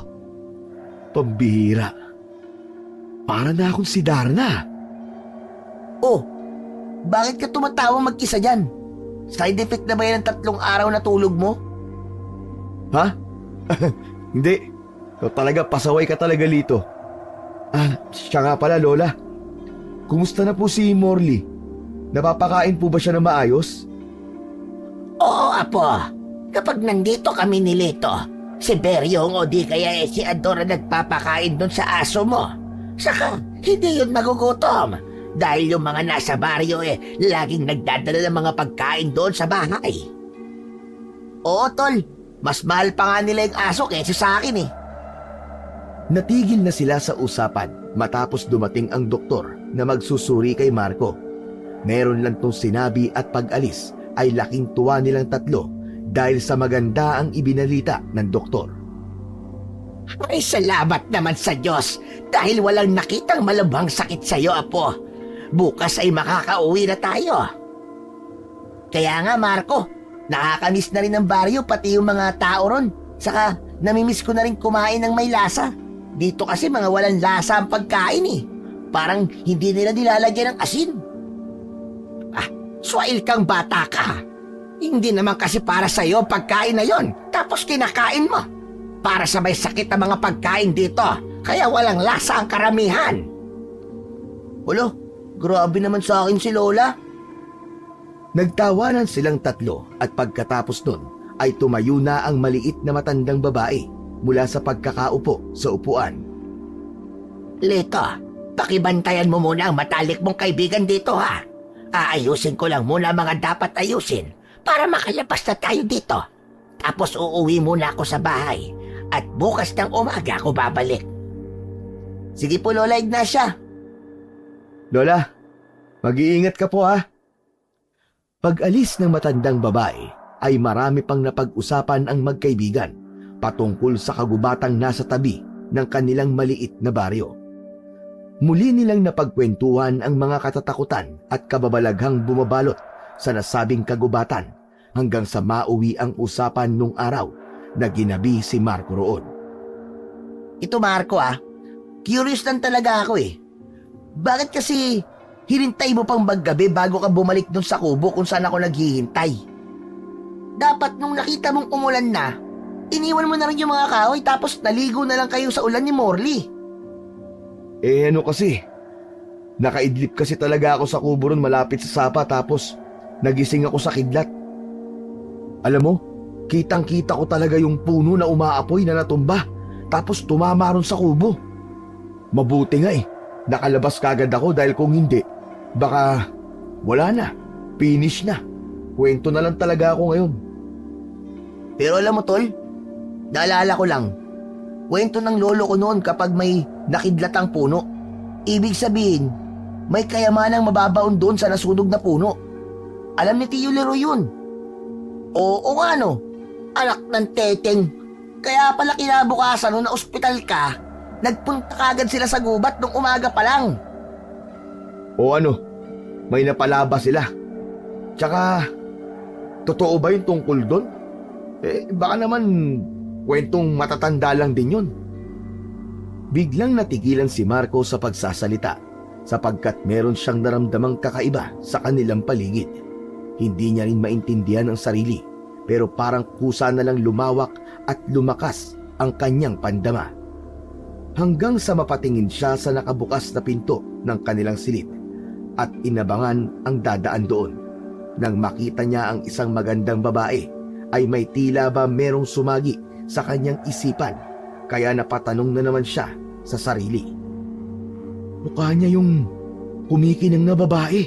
Pambihira. Para na akong si Darna. Oh, bakit ka tumatawang mag-isa dyan? Side effect na ba yan ng 3 araw na tulog mo? Ha? Hindi. Talaga pasaway ka talaga, Lito. Siya nga pala, Lola. Kumusta na po si Morley? Napapakain po ba siya na maayos? Oo, apo. Kapag nandito kami ni Lito, si Beryong o di kaya si Adora nagpapakain doon sa aso mo. Saka, hindi yun magugutom. Dahil yung mga nasa baryo laging nagdadala ng mga pagkain doon sa bahay. Oo, tol. Mas mahal pa nga nila yung aso kaysa sa akin eh. Natigil na sila sa usapan matapos dumating ang doktor na magsusuri kay Marco. Meron lang tong sinabi at pag-alis ay laking tuwa nilang tatlo dahil sa maganda ang ibinalita ng doktor. Ay, salamat naman sa Diyos dahil walang nakitang malubhang sakit sa'yo, Apo. Bukas ay makakauwi na tayo. Kaya nga, Marco, nakakamiss na rin ng baryo pati yung mga tao ron. Saka namimiss ko na rin kumain ng may lasa. Dito kasi mga walang lasa ang pagkain eh. Parang hindi nila nilalagyan ng asin. Swail kang bata ka. Hindi naman kasi para sa'yo pagkain na yon, tapos kinakain mo. Para sa may sakit ang mga pagkain dito, kaya walang lasa ang karamihan. Ulo, grabe naman sa akin si Lola. Nagtawanan silang tatlo at pagkatapos nun ay tumayo na ang maliit na matandang babae mula sa pagkakaupo sa upuan. Lito, pakibantayan mo muna ang matalik mong kaibigan dito ha. Aayusin ko lang muna ang mga dapat ayusin para makalabas na tayo dito. Tapos uuwi muna ako sa bahay at bukas ng umaga ako babalik. Sige po, Lola Ignacia. Lola, mag-iingat ka po ha. Pag-alis ng matandang babae ay marami pang napag-usapan ang magkaibigan patungkol sa kagubatang nasa tabi ng kanilang maliit na baryo. Muli nilang napagkwentuhan ang mga katatakutan at kababalaghang bumabalot sa nasabing kagubatan hanggang sa mauwi ang usapan nung araw na ginabi si Marco roon. Ito, Marco, curious lang talaga ako eh. Bakit kasi hinintay mo pang maggabi bago ka bumalik dun sa kubo kung saan ako naghihintay? Dapat nung nakita mong umulan na, iniwan mo na rin yung mga kahoy tapos naligo na lang kayo sa ulan ni Morley. Ano kasi, nakaidlip kasi talaga ako sa kubo ron malapit sa sapa tapos nagising ako sa kidlat. Alam mo, kitang-kita ko talaga yung puno na umaapoy na natumba tapos tumama ron sa kubo. Mabuti nga nakalabas kagad ako dahil kung hindi, baka wala na, finish na. Kwento na lang talaga ako ngayon. Pero alam mo, Tol, naalala ko lang, kwento ng lolo ko noon kapag may nakidlatang puno. Ibig sabihin, may kayamanang mababaon doon sa nasunog na puno. Alam ni Tio Leroy yun. Oo nga no, anak ng teteng. Kaya pala kinabukasan nung na ospital ka, nagpunta kagad sila sa gubat nung umaga pa lang. O ano, may napalaba sila. Tsaka, totoo ba yung tungkol doon? Baka naman kwentong matatanda lang din yun. Biglang natigilan si Marco sa pagsasalita sapagkat meron siyang naramdamang kakaiba sa kanilang paligid. Hindi niya rin maintindihan ang sarili pero parang kusa na lang lumawak at lumakas ang kanyang pandama. Hanggang sa mapatingin siya sa nakabukas na pinto ng kanilang silid at inabangan ang dadaan doon. Nang makita niya ang isang magandang babae ay may tila ba merong sumagi sa kanyang isipan kaya napatanong na naman siya sa sarili. Mukha niya yung kumikinang na babae.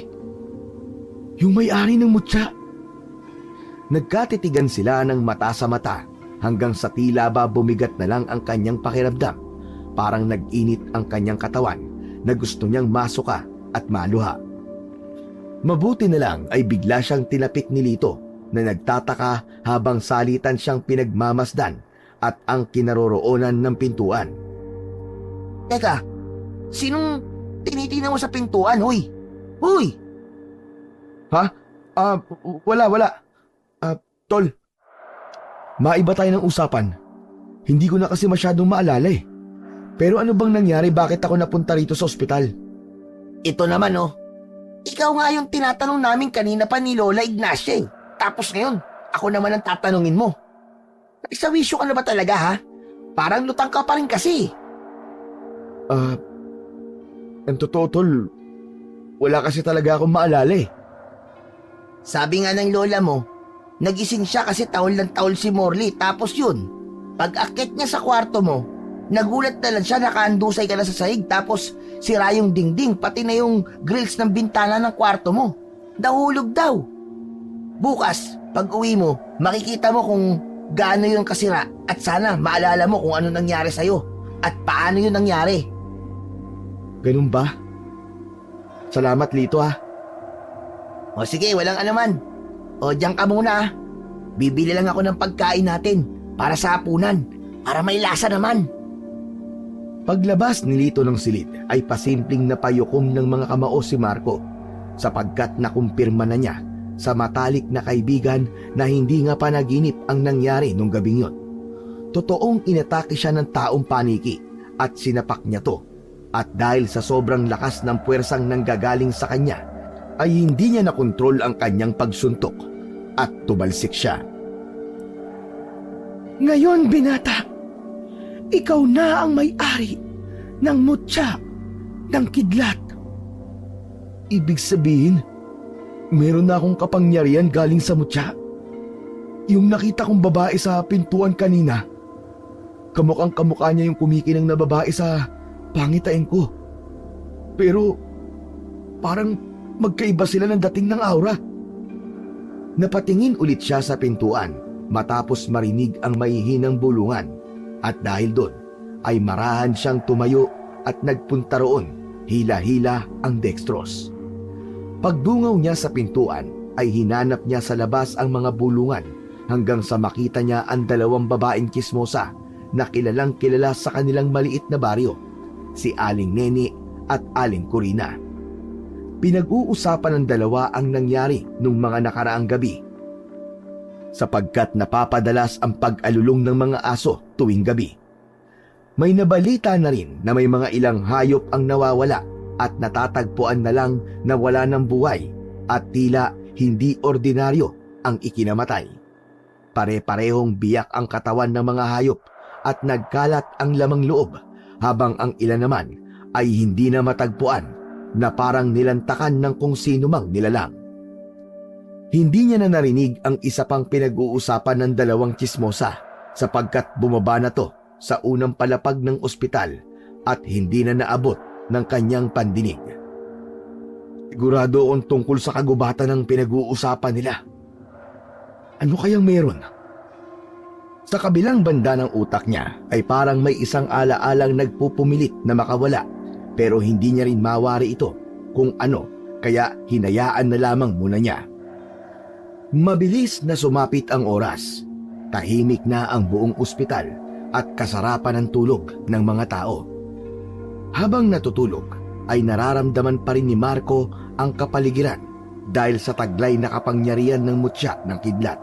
Yung may-ari ng mutya. Nagkatitigan sila ng mata sa mata hanggang sa tila ba bumigat na lang ang kanyang pakiramdam. Parang nag-init ang kanyang katawan na gusto niyang masuka at maluha. Mabuti na lang ay bigla siyang tinapik ni Lito na nagtataka habang salitan siyang pinagmamasdan at ang kinaroroonan ng pintuan. Teka, sinong tinitingnan mo sa pintuan, huy? Huy! Ha? Wala. Tol, maiba tayo ng usapan. Hindi ko na kasi masyadong maalala eh. Pero ano bang nangyari, bakit ako napunta rito sa ospital? Ito naman ikaw nga yung tinatanong namin kanina pa ni Lola Ignacia eh. Tapos ngayon, ako naman ang tatanungin mo. Nagsawisyo ka na ba talaga ha? Parang lutang ka pa rin kasi. Ang totoo, Tol, wala kasi talaga akong maalala eh. Sabi nga ng lola mo, nagising siya kasi tahol ng tahol si Morley. Tapos yun, pag akit niya sa kwarto mo, nagulat na lang siya, nakaandusay ka na sa sahig. Tapos sira yung dingding, pati na yung grills ng bintana ng kwarto mo. Nahulog daw. Bukas, pag uwi mo, makikita mo kung gaano yung kasira at sana maalala mo kung ano nangyari sa'yo at paano yun nangyari. Ganun ba? Salamat, Lito ah. O sige, walang anuman. O diyan ka muna ah. Bibili lang ako ng pagkain natin para sa hapunan, para may lasa naman. Paglabas ni Lito ng silid ay pasimpleng napayukom ng mga kamao si Marco sapagkat nakumpirma na niya sa matalik na kaibigan na hindi nga panaginip ang nangyari nung gabing yun. Totoong inatake siya ng taong paniki at sinapak niya to. At dahil sa sobrang lakas ng puwersang nanggagaling sa kanya, ay hindi niya nakontrol ang kanyang pagsuntok at tumalsik siya. Ngayon, binata, ikaw na ang may-ari ng mutya ng kidlat. Ibig sabihin, meron na akong kapangyarihan galing sa mutya? Yung nakita kong babae sa pintuan kanina, kamukhang kamukha niya yung kumikinang na babae sa pangitain ko. Pero parang magkaiba sila ng dating ng aura. Napatingin ulit siya sa pintuan matapos marinig ang mahihinang bulungan at dahil doon ay marahan siyang tumayo at nagpunta roon, hila-hila ang dextrose. Pagdungaw niya sa pintuan ay hinanap niya sa labas ang mga bulungan hanggang sa makita niya ang dalawang babaeng kismosa na kilalang kilala sa kanilang maliit na baryo, si Aling Neni at Aling Corina. Pinag-uusapan ng dalawa ang nangyari nung mga nakaraang gabi sapagkat napapadalas ang pag-alulong ng mga aso tuwing gabi. May nabalita na rin na may mga ilang hayop ang nawawala at natatagpuan na lang na wala ng buhay at tila hindi ordinaryo ang ikinamatay. Pare-parehong biyak ang katawan ng mga hayop at nagkalat ang lamang loob habang ang ilan naman ay hindi na matagpuan na parang nilantakan ng kung sino mang nilalang. Hindi niya na narinig ang isa pang pinag-uusapan ng dalawang tsismosa sapagkat bumaba na to sa unang palapag ng ospital at hindi na naabot ng kanyang pandinig. Sigurado akong tungkol sa kagubatan ng pinag-uusapan nila. Ano kayang meron? Sa kabilang banda ng utak niya ay parang may isang ala-alang nagpupumilit na makawala pero hindi niya rin mawari ito kung ano kaya hinayaan na lamang muna niya. Mabilis na sumapit ang oras. Tahimik na ang buong ospital at kasarapan ng tulog ng mga tao. Habang natutulog ay nararamdaman pa rin ni Marco ang kapaligiran dahil sa taglay na kapangyarihan ng mutya ng kidlat.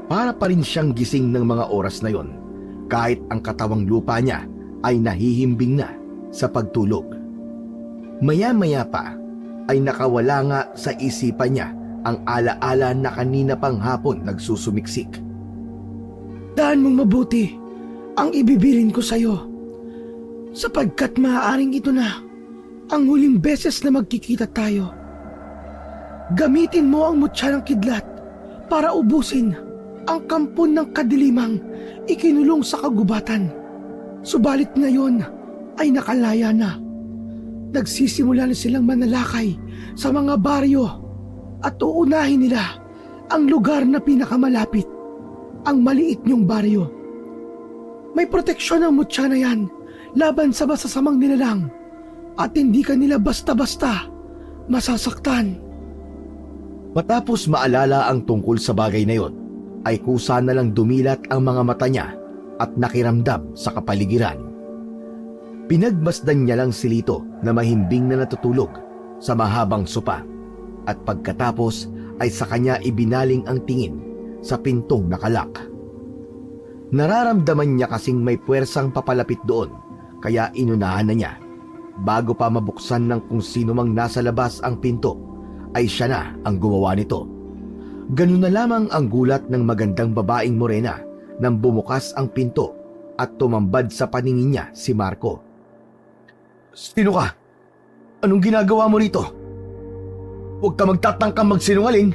Para pa rin siyang gising ng mga oras na yon kahit ang katawang lupa niya ay nahihimbing na sa pagtulog. Maya-maya pa ay nakawala nga sa isipan niya ang ala-ala na kanina pang hapon nagsusumiksik. Daan mong mabuti ang ibibilin ko sa'yo sapagkat maaaring ito na ang huling beses na magkikita tayo. Gamitin mo ang mutya ng kidlat para ubusin ang kampon ng kadilimang ikinulong sa kagubatan. Subalit ngayon ay nakalaya na. Nagsisimula na silang manalakay sa mga baryo at uunahin nila ang lugar na pinakamalapit, ang maliit niyong baryo. May proteksyon ang mutya na yan laban sa masasamang nilalang at hindi ka nila basta-basta masasaktan. Matapos maalala ang tungkol sa bagay na yon, ay kusa na lang dumilat ang mga mata niya at nakiramdam sa kapaligiran. Pinagmasdan niya lang si Lito na mahimbing na natutulog sa mahabang sopa at pagkatapos ay sa kanya ibinaling ang tingin sa pintong nakalak. Nararamdaman niya kasing may puwersang papalapit doon kaya inunahan na niya. Bago pa mabuksan ng kung sino mang nasa labas ang pinto ay siya na ang gumawa nito. Ganun na lamang ang gulat ng magandang babaeng morena nang bumukas ang pinto at tumambad sa paningin niya si Marco. Sino ka? Anong ginagawa mo rito? Huwag ka magtatangkang magsinungaling.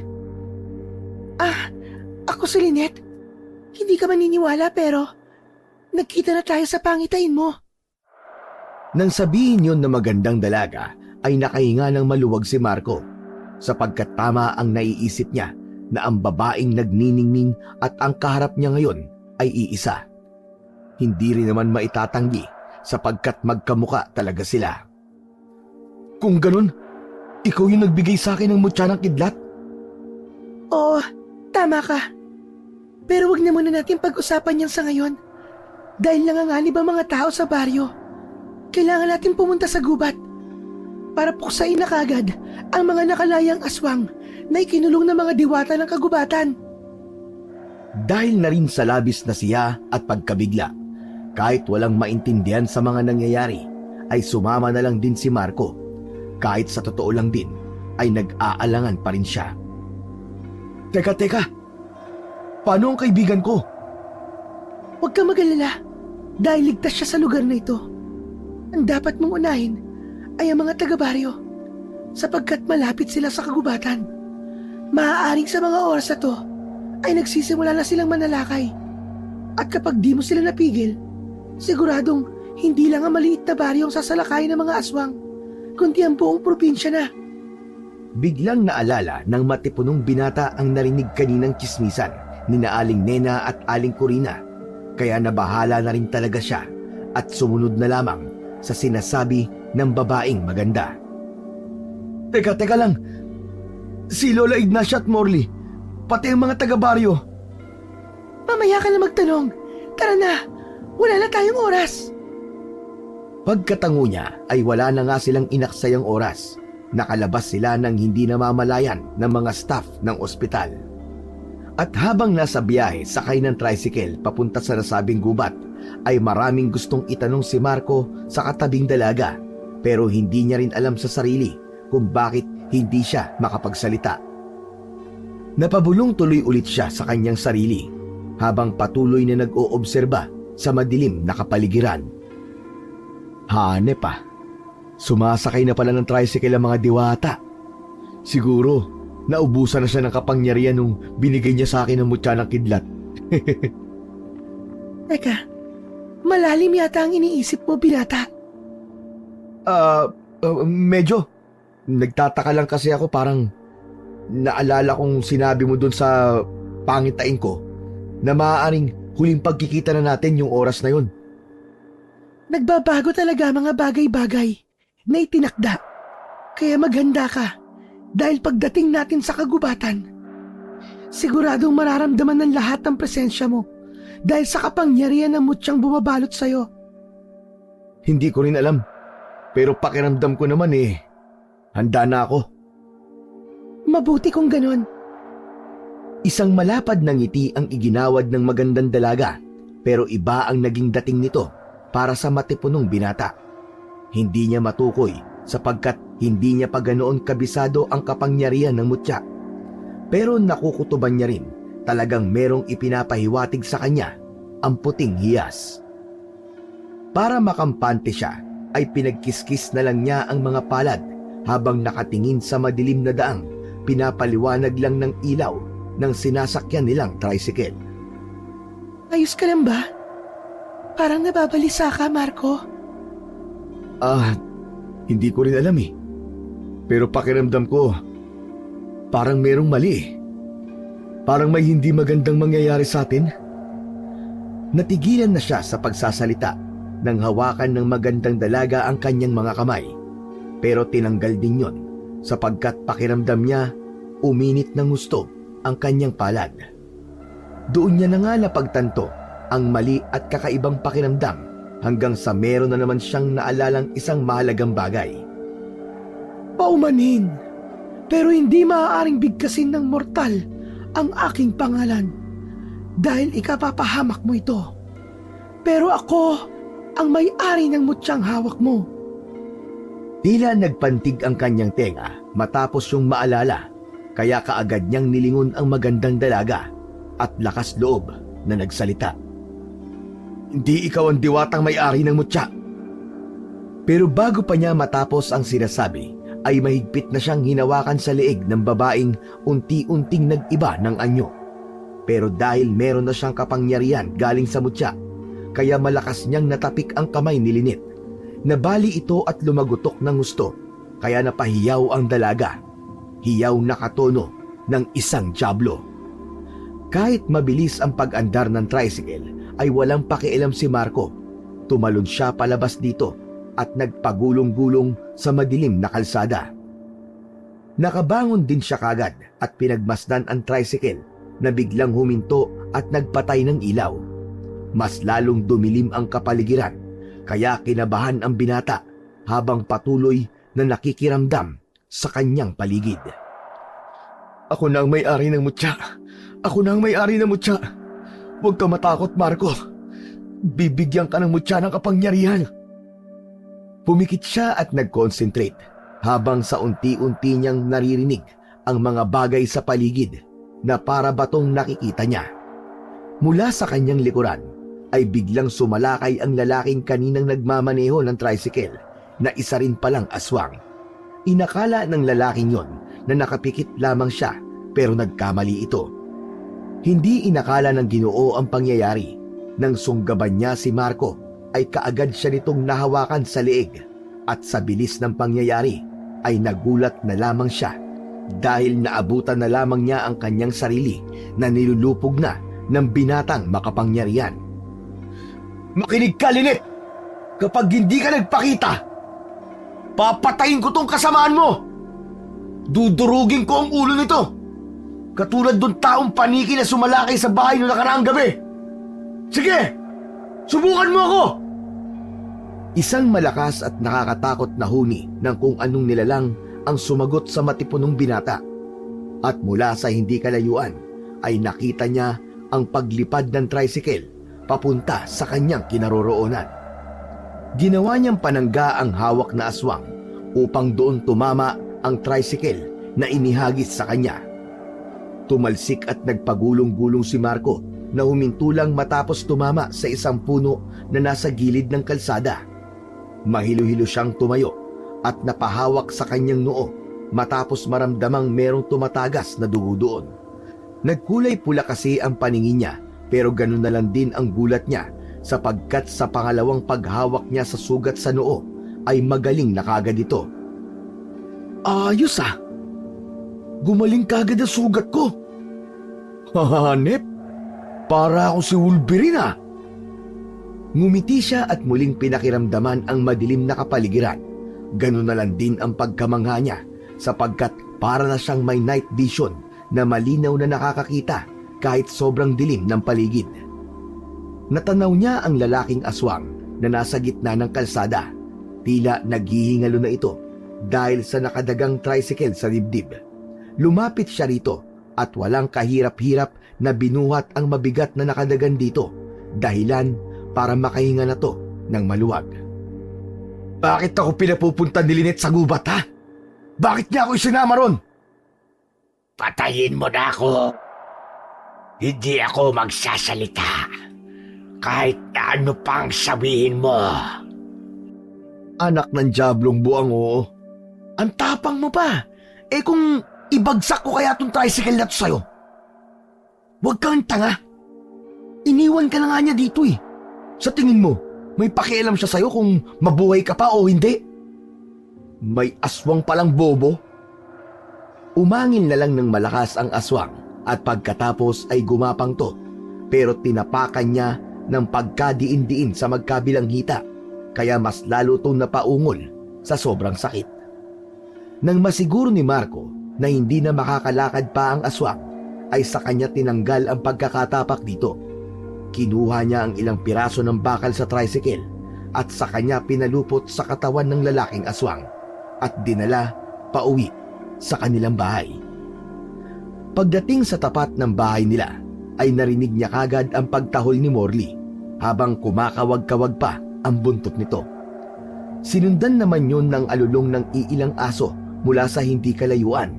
Ako si Lynette. Hindi ka maniniwala pero nagkita na tayo sa pangitain mo. Nang sabihin yon na magandang dalaga ay nakahinga ng maluwag si Marco sapagkat tama ang naiisip niya na ang babaeng nagniningning at ang kaharap niya ngayon ay iisa. Hindi rin naman maitatanggi sapagkat magkamuka talaga sila. Kung ganun, ikaw yung nagbigay sa akin ng mutya ng kidlat? Oo, tama ka. Pero wag na muna natin pag-usapan yan sa ngayon. Dahil nanganganib ang mga tao sa baryo. Kailangan natin pumunta sa gubat para puksain na kagad ang mga nakalayang aswang na ikinulong ng mga diwata ng kagubatan. Dahil na rin sa labis na siya at pagkabigla, kahit walang maintindihan sa mga nangyayari, ay sumama na lang din si Marco. Kahit sa totoo lang din, ay nag-aalangan pa rin siya. Teka, paano ang kaibigan ko? Huwag ka mag-alala dahil ligtas siya sa lugar na ito. Ang dapat mong unahin ay ang mga taga-baryo sapagkat malapit sila sa kagubatan. Maaaring sa mga oras na to ay nagsisimula na silang manalakay. At kapag di mo sila napigil, siguradong hindi lang ang maliit na baryo ang sasalakayin ng mga aswang, kundi ang buong probinsya na. Biglang naalala ng matipunong binata ang narinig kaninang tsismisan ni na Aling Nena at Aling Corina, kaya nabahala na rin talaga siya at sumunod na lamang sa sinasabi ng babaeng maganda. Teka lang, si Lola Ignacia at Morley, pati ang mga taga-baryo. Mamaya ka na magtanong. Tara na, wala na tayong oras. Pagkatango niya ay wala na nga silang inaksayang oras. Nakalabas sila ng hindi namamalayan ng mga staff ng ospital. At habang nasa biyahe sakay ng tricycle papunta sa nasabing gubat, ay maraming gustong itanong si Marco sa katabing dalaga, pero hindi niya rin alam sa sarili kung bakit hindi siya makapagsalita. Napabulong tuloy ulit siya sa kanyang sarili habang patuloy na nag-oobserba sa madilim na kapaligiran. Hanep pa. Sumasakay na pala ng tricycle ang mga diwata. Siguro, naubusan na siya ng kapangyarihan nung binigay niya sa akin ng mutya ng kidlat. Teka, malalim yata ang iniisip mo, binata. Medyo. Nagtataka lang kasi ako, parang naalala kong sinabi mo dun sa pangitain ko na maaaring huling pagkikita na natin yung oras na yun. Nagbabago talaga mga bagay-bagay na itinakda. Kaya maghanda ka dahil pagdating natin sa kagubatan, siguradong mararamdaman ng lahat ang presensya mo dahil sa kapangyarihan ng mutyang bumabalot sa'yo. Hindi ko rin alam, pero pakiramdam ko naman handa na ako. Mabuti kung ganon. Isang malapad na ngiti ang iginawad ng magandang dalaga, pero iba ang naging dating nito para sa matipunong binata. Hindi niya matukoy sapagkat hindi niya pa ganoon kabisado ang kapangyarihan ng mutya. Pero nakukutuban niya rin talagang merong ipinapahiwatig sa kanya ang puting hiyas. Para makampante siya ay pinagkiskis na lang niya ang mga palad habang nakatingin sa madilim na daang pinapaliwanag lang ng ilaw ng sinasakyan nilang tricycle. Ayos ka lang ba? Parang nababalisa ka, Marco. Hindi ko rin alam Pero pakiramdam ko, parang merong mali Parang may hindi magandang mangyayari sa atin. Natigilan na siya sa pagsasalita nang hawakan ng magandang dalaga ang kanyang mga kamay. Pero tinanggal din yon sapagkat pakiramdam niya uminit ng gusto ang kanyang palad. Doon niya na nga napagtanto ang mali at kakaibang pakiramdam hanggang sa meron na naman siyang naalalang isang mahalagang bagay. Paumanin, pero hindi maaaring bigkasin ng mortal ang aking pangalan dahil ikapapahamak mo ito. Pero ako ang may-ari ng mutyang hawak mo. Tila nagpantig ang kanyang tenga matapos yung maalala, kaya kaagad niyang nilingon ang magandang dalaga at lakas loob na nagsalita. Hindi ikaw ang diwatang may-ari ng mutya. Pero bago pa niya matapos ang sinasabi, ay mahigpit na siyang hinawakan sa leeg ng babaeng unti-unting nag-iba ng anyo. Pero dahil meron na siyang kapangyarihan galing sa mutya, kaya malakas niyang natapik ang kamay ni Lynette. Nabali ito at lumagutok ng gusto, kaya napahiyaw ang dalaga. Hiyaw na katono ng isang dyablo. Kahit mabilis ang pag-andar ng tricycle, ay walang pakialam si Marco. Tumalon siya palabas dito at nagpagulong-gulong sa madilim na kalsada. Nakabangon din siya kagad at pinagmasdan ang tricycle na biglang huminto at nagpatay ng ilaw. Mas lalong dumilim ang kapaligiran, kaya kinabahan ang binata habang patuloy na nakikiramdam sa kanyang paligid. Ako na ang may-ari ng mutya. Ako na ang may-ari ng mutya. Huwag ka matakot, Marco. Bibigyan ka ng mutya ng kapangyarihan. Pumikit siya at nag-concentrate habang sa unti-unti niyang naririnig ang mga bagay sa paligid na para batong nakikita niya. Mula sa kanyang likuran ay biglang sumalakay ang lalaking kaninang nagmamaneho ng tricycle na isa rin palang aswang. Inakala ng lalaking yon na nakapikit lamang siya pero nagkamali ito. Hindi inakala ng Ginoo ang pangyayari. Nang sunggaban niya si Marco ay kaagad siya nitong nahawakan sa leeg at sa bilis ng pangyayari ay nagulat na lamang siya dahil naabutan na lamang niya ang kanyang sarili na nilulupog na ng binatang makapangyarihan. Makinig ka, Lynette! Kapag hindi ka nagpakita, papatayin ko tong kasamaan mo! Dudurugin ko ang ulo nito! Katulad dun taong paniki na sumalakay sa bahay noong nakaraang gabi! Sige! Subukan mo ako! Isang malakas at nakakatakot na huni ng kung anong nilalang ang sumagot sa matipunong binata. At mula sa hindi kalayuan ay nakita niya ang paglipad ng tricycle papunta sa kanyang kinaroroonan. Ginawa niyang panangga ang hawak na aswang upang doon tumama ang tricycle na inihagis sa kanya. Tumalsik at nagpagulong-gulong si Marco na huminto lang matapos tumama sa isang puno na nasa gilid ng kalsada. Mahilo-hilo siyang tumayo at napahawak sa kanyang noo matapos maramdamang merong tumatagas na dugo doon. Nagkulay pula kasi ang paningin niya pero ganun na lang din ang gulat niya sapagkat sa pangalawang paghawak niya sa sugat sa noo ay magaling na kagad ito. Ayos ah! Gumaling kagad ang sugat ko! Hahanep! Para ako si Wolverine ah! Ngumiti siya at muling pinakiramdaman ang madilim na kapaligiran. Ganun na lang din ang pagkamangha niya sapagkat para na siyang may night vision na malinaw na nakakakita kahit sobrang dilim ng paligid. Natanaw niya ang lalaking aswang na nasa gitna ng kalsada. Tila naghihingalo na ito dahil sa nakadagang tricycle sa dibdib. Lumapit siya rito at walang kahirap-hirap na binuhat ang mabigat na nakadagan dito, dahilan para makahinga na to ng maluwag. Bakit ako pinapupunta ni Lynette sa gubat, ha? Bakit niya ako isinama ron? Patayin mo na ako. Hindi ako magsasalita. Kahit ano pang sabihin mo. Anak ng diablong buang, oo. Ang tapang mo pa. Eh kung ibagsak ko kaya tong tricycle na to sa'yo. Huwag kang tanga. Iniwan ka na nga niya dito eh. Sa tingin mo, may pakialam siya sa'yo kung mabuhay ka pa o hindi? May aswang palang bobo. Umangin na lang ng malakas ang aswang at pagkatapos ay gumapang to. Pero tinapakan niya ng pagkadiin-diin sa magkabilang hita. Kaya mas lalo itong napaungol sa sobrang sakit. Nang masiguro ni Marco na hindi na makakalakad pa ang aswang, ay sa kanya tinanggal ang pagkakatapak dito. Kinuha niya ang ilang piraso ng bakal sa tricycle at sa kanya pinalupot sa katawan ng lalaking aswang at dinala pauwi sa kanilang bahay. Pagdating sa tapat ng bahay nila, ay narinig niya kagad ang pagtahol ni Morley habang kumakawag-kawag pa ang buntot nito. Sinundan naman yun ng alulong ng iilang aso mula sa hindi kalayuan.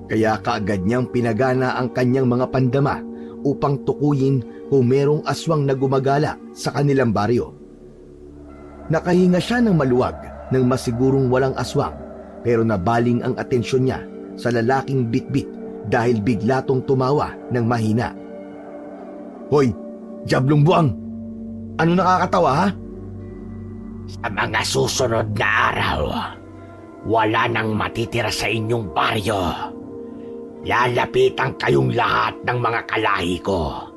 Kaya kaagad niyang pinagana ang kanyang mga pandama upang tukuyin kung merong aswang na gumagala sa kanilang baryo. Nakahinga siya ng maluwag nang masigurong walang aswang pero nabaling ang atensyon niya sa lalaking bitbit dahil bigla tong tumawa ng mahina. Hoy, diablong buwang! Ano nakakatawa ha? Sa mga susunod na araw, wala nang matitira sa inyong baryo. Lalapitan kayong lahat ng mga kalahi ko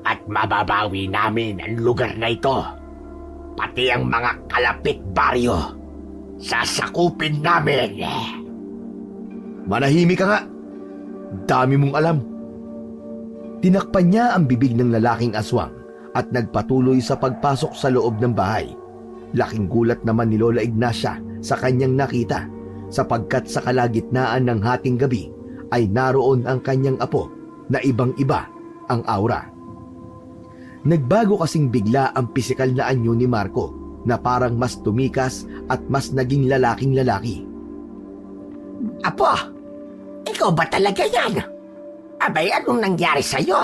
at mababawi namin ang lugar na ito. Pati ang mga kalapit baryo, sasakupin namin. Manahimik ka nga. Dami mong alam. Tinakpan niya ang bibig ng lalaking aswang at nagpatuloy sa pagpasok sa loob ng bahay. Laking gulat naman ni Lola Ignacia sa kanyang nakita sapagkat sa kalagitnaan ng hating gabi ay naroon ang kanyang apo na ibang-iba ang aura. Nagbago kasing bigla ang pisikal na anyo ni Marco na parang mas tumikas at mas naging lalaking-lalaki. Apo, ikaw ba talaga yan? Abay, anong nangyari sa'yo?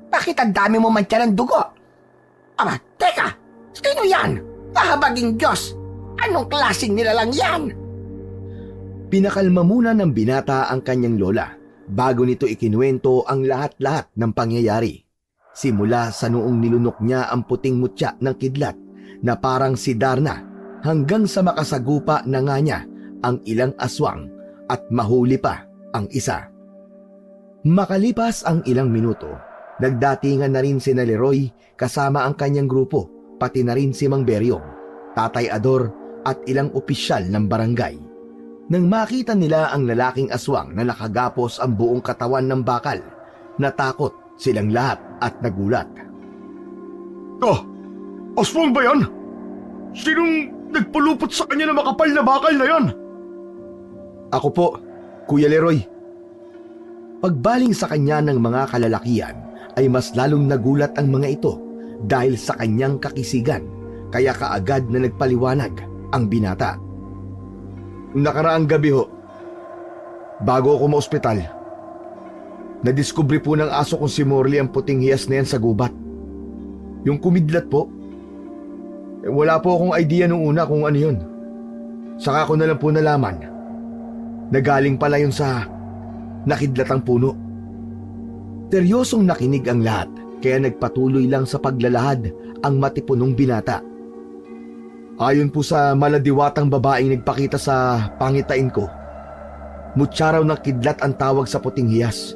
Bakit ang dami mo man ng dugo? Aba, teka, sino yan? Kahabaging Diyos, anong klaseng nilalang yan? Pinakalma muna ng binata ang kanyang lola bago nito ikinuwento ang lahat-lahat ng pangyayari. Simula sa noong nilunok niya ang puting mutya ng kidlat na parang si Darna hanggang sa makasagupa na nga niya ang ilang aswang at mahuli pa ang isa. Makalipas ang ilang minuto, nagdatingan na rin si Leroy kasama ang kanyang grupo, pati na rin si Mang Beryong, Tatay Ador at ilang opisyal ng barangay. Nang makita nila ang lalaking aswang na nakagapos ang buong katawan ng bakal, natakot silang lahat at nagulat. Aswang ba yan? Sinong nagpalupot sa kanya na makapal na bakal na yan? Ako po, Kuya Leroy. Pagbaling sa kanya ng mga kalalakian ay mas lalong nagulat ang mga ito dahil sa kanyang kakisigan, kaya kaagad na nagpaliwanag ang binata. Nakaraang gabi ho, bago ako ma-ospital, nadiskubre po ng aso kong si Morley ang puting hiyas na yan sa gubat. Yung kumidlat po, wala po akong idea nung una kung ano yun. Saka ko na lang po nalaman na galing pala yun sa nakidlatang puno. Seryosong nakinig ang lahat kaya nagpatuloy lang sa paglalahad ang matipunong binata. Ayon po sa maladiwatang babaeng nagpakita sa pangitain ko, mutya raw ng kidlat ang tawag sa puting hiyas.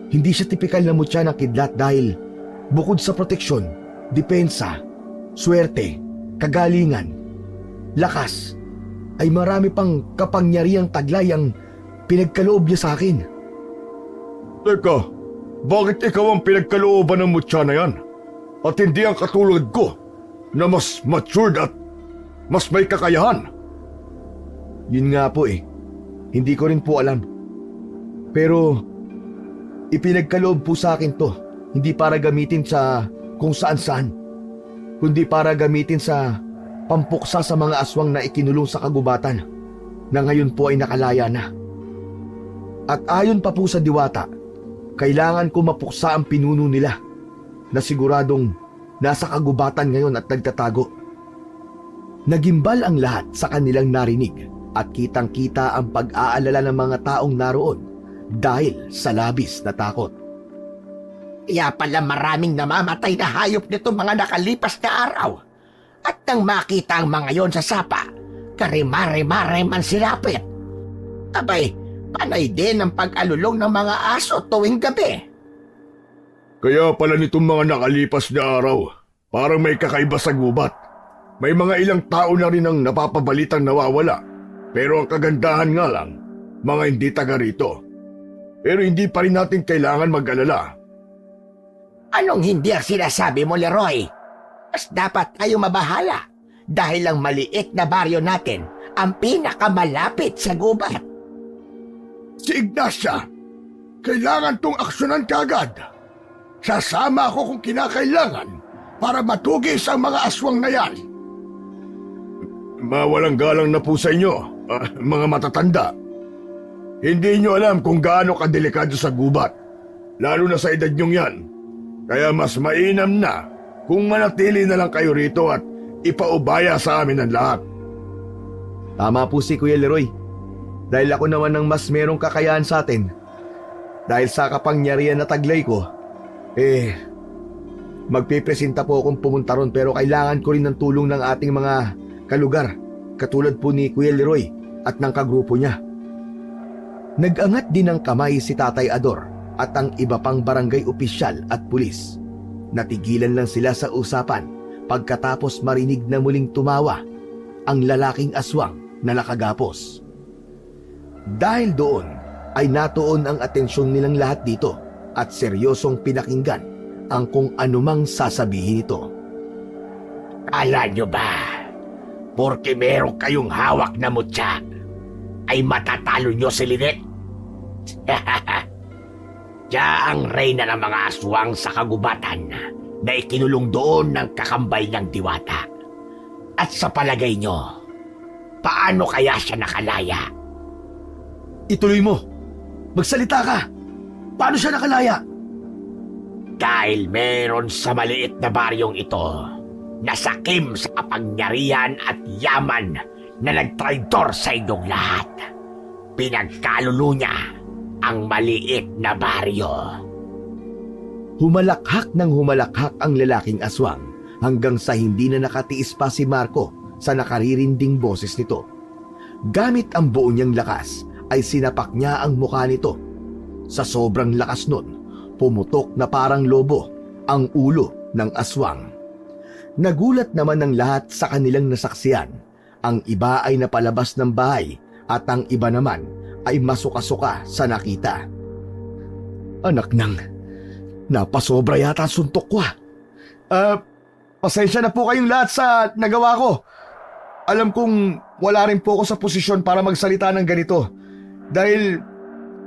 Hindi siya tipikal na mutya ng kidlat dahil bukod sa proteksyon, depensa, swerte, kagalingan, lakas, ay marami pang kapangyarihang taglay ang pinagkaloob niya sa akin. Teka, bakit ikaw ang pinagkalooban ng mutya na yan? At hindi ang katulad ko na mas matured at mas may kakayahan? Yun nga po eh, hindi ko rin po alam. Pero ipinagkaloob po sa akin to, hindi para gamitin sa kung saan-saan, kundi para gamitin sa pampuksa sa mga aswang na ikinulong sa kagubatan na ngayon po ay nakalaya na. At ayon pa po sa diwata, kailangan ko mapuksa ang pinuno nila na siguradong nasa kagubatan ngayon at nagtatago. Nagimbal ang lahat sa kanilang narinig at kitang-kita ang pag-aalala ng mga taong naroon dahil sa labis na takot. Kaya pala maraming namamatay na hayop nito mga nakalipas na araw. At nang makita ang mga yon sa sapa, karimare-mare man silapit. Abay, panay din ang pag-alulong ng mga aso tuwing gabi. Kaya pala nitong mga nakalipas na araw, parang may kakaiba sa gubat. May mga ilang tao na rin ang napapabalitang nawawala. Pero ang kagandahan nga lang, mga hindi taga rito. Pero hindi pa rin natin kailangan mag-alala. Anong hindi ang sinasabi mo, Leroy? Mas dapat tayo mabahala dahil ang maliit na baryo natin ang pinakamalapit sa gubat. Si Ignacia, kailangan tong aksyonan kaagad. Sasama ako kung kinakailangan para matugis ang mga aswang na yan. Mawalang galang na po sa inyo, mga matatanda. Hindi nyo alam kung gaano kadelikado sa gubat, lalo na sa edad nyong yan. Kaya mas mainam na kung manatili na lang kayo rito at ipaubaya sa amin ang lahat. Tama po si Kuya Leroy. Dahil ako naman ang mas merong kakayahan sa atin. Dahil sa kapangyarihan na taglay ko, magpipresenta po akong pumunta ron pero kailangan ko rin ng tulong ng ating mga kalugar, katulad po ni Kuya Leroy at ng kagrupo niya. Nag-angat din ng kamay si Tatay Ador at ang iba pang barangay opisyal at pulis. Natigilan lang sila sa usapan pagkatapos marinig na muling tumawa ang lalaking aswang na nakagapos. Dahil doon ay natuon ang atensyon nilang lahat dito at seryosong pinakinggan ang kung anumang sasabihin ito. Kala nyo ba, porke meron kayong hawak na mutya, ay matatalo nyo si Lynette? Siya ang reyna ng mga aswang sa kagubatan na ikinulong doon ng kakambal ng diwata. At sa palagay nyo, paano kaya siya nakalaya? Ituloy mo! Magsalita ka! Paano siya nakalaya? Dahil meron sa maliit na baryong ito na sakim sa kapangyarihan at yaman na nagtraidor sa inyong lahat. Pinagkalulo niya ang maliit na baryo. Humalakhak ng humalakhak ang lalaking aswang hanggang sa hindi na nakatiis pa si Marco sa nakaririnding boses nito. Gamit ang buo niyang lakas ay sinapak niya ang mukha nito. Sa sobrang lakas nun, pumutok na parang lobo ang ulo ng aswang. Nagulat naman ng lahat sa kanilang nasaksiyan. Ang iba ay napalabas ng bahay at ang iba naman ay masuka-suka sa nakita. Anak nang, napasobra yata ang suntok ko. Pasensya na po kayong lahat sa nagawa ko. Alam kong wala rin po ako sa posisyon para magsalita ng ganito. Dahil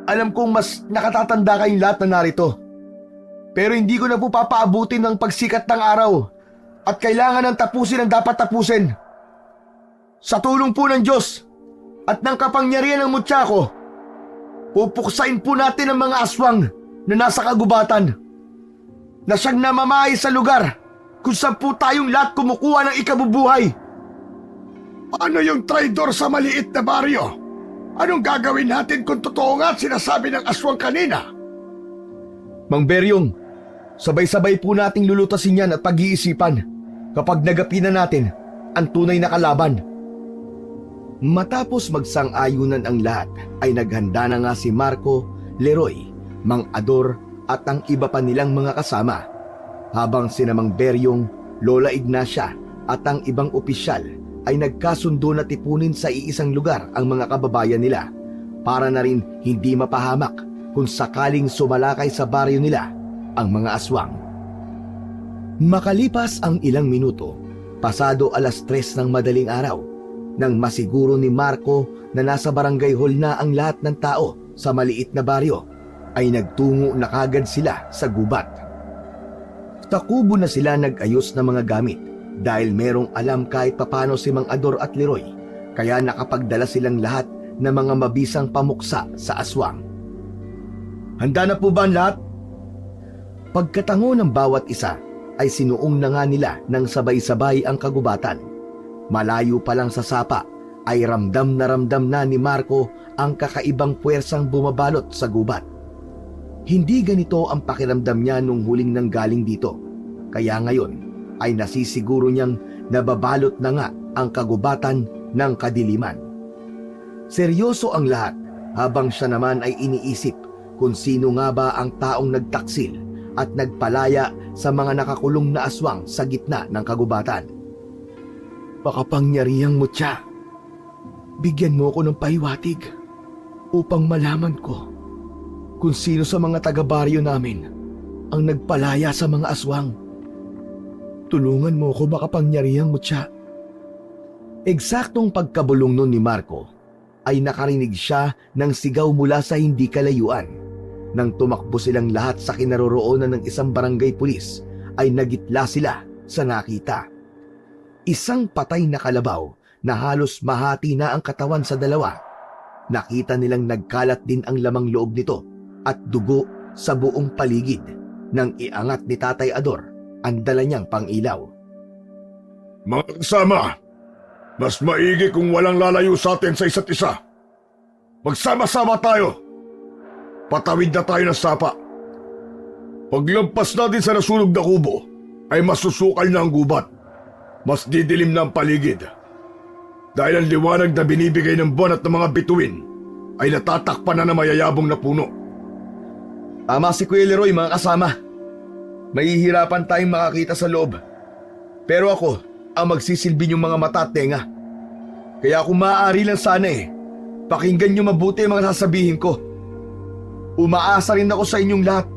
alam kong mas nakatatanda kayong lahat na narito. Pero hindi ko na po papaabutin ng pagsikat ng araw at kailangan ng tapusin ang dapat tapusin. Sa tulong po ng Diyos at ng kapangyarihan ng mutya ko, pupuksain po natin ang mga aswang na nasa kagubatan na siyang namamahay sa lugar kung saan po tayong lahat kumukuha ng ikabubuhay. Ano yung traidor sa maliit na baryo? Anong gagawin natin kung totoo nga at sinasabi ng aswang kanina? Mang Beryong, sabay-sabay po nating lulutasin yan at pag-iisipan kapag nagapi na natin ang tunay na kalaban. Matapos magsang-ayunan ang lahat, ay naghanda na nga si Marco, Leroy, Mang Ador at ang iba pa nilang mga kasama. Habang sina Mang Beryong, Lola Ignacia at ang ibang opisyal ay nagkasundo na tipunin sa iisang lugar ang mga kababayan nila para na rin hindi mapahamak kung sakaling sumalakay sa baryo nila ang mga aswang. Makalipas ang ilang minuto, pasado 3:00 ng madaling araw, nang masiguro ni Marco na nasa barangay hall na ang lahat ng tao sa maliit na baryo, ay nagtungo na kagad sila sa gubat. Takubo na sila nag-ayos ng mga gamit dahil merong alam kahit papano si Mang Ador at Leroy, kaya nakapagdala silang lahat ng mga mabisang pamuksa sa aswang. Handa na po ba ang lahat? Pagkatango ng bawat isa ay sinuong na nga nila ng sabay-sabay ang kagubatan. Malayo pa lang sa sapa ay ramdam na ni Marco ang kakaibang puwersang bumabalot sa gubat. Hindi ganito ang pakiramdam niya nung huling nanggaling dito, kaya ngayon ay nasisiguro niyang nababalot na nga ang kagubatan ng kadiliman. Seryoso ang lahat habang siya naman ay iniisip kung sino nga ba ang taong nagtaksil at nagpalaya sa mga nakakulong na aswang sa gitna ng kagubatan. Makapangyarihang mutya, bigyan mo ko ng pahiwatig upang malaman ko kung sino sa mga taga-baryo namin ang nagpalaya sa mga aswang. Tulungan mo ko, makapangyarihang mutya. Eksaktong pagkabulong nun ni Marco ay nakarinig siya ng sigaw mula sa hindi kalayuan. Nang tumakbo silang lahat sa kinaroroonan ng isang barangay pulis, ay nagitla sila sa nakita. Isang patay na kalabaw na halos mahati na ang katawan sa dalawa. Nakita nilang nagkalat din ang lamang loob nito at dugo sa buong paligid. Nang iangat ni Tatay Ador ang dala niyang pang-ilaw. Mga kasama, mas maigi kung walang lalayo sa atin sa isa't isa. Magsama-sama tayo. Patawid na tayo ng sapa. Paglampas natin sa nasunog na kubo, ay masusukal na ang gubat. Mas didilim na ang paligid. Dahil ang liwanag na binibigay ng buwan at ng mga bituin ay natatakpan na ng mayayabong na puno. Tama si Kuya Leroy, mga kasama. Mahihirapan tayong makakita sa loob. Pero ako ang magsisilbi niyong mga mata at tenga. Kaya kung maaari lang sana Pakinggan niyo mabuti ang mga sasabihin ko. Umaasa rin ako sa inyong lahat,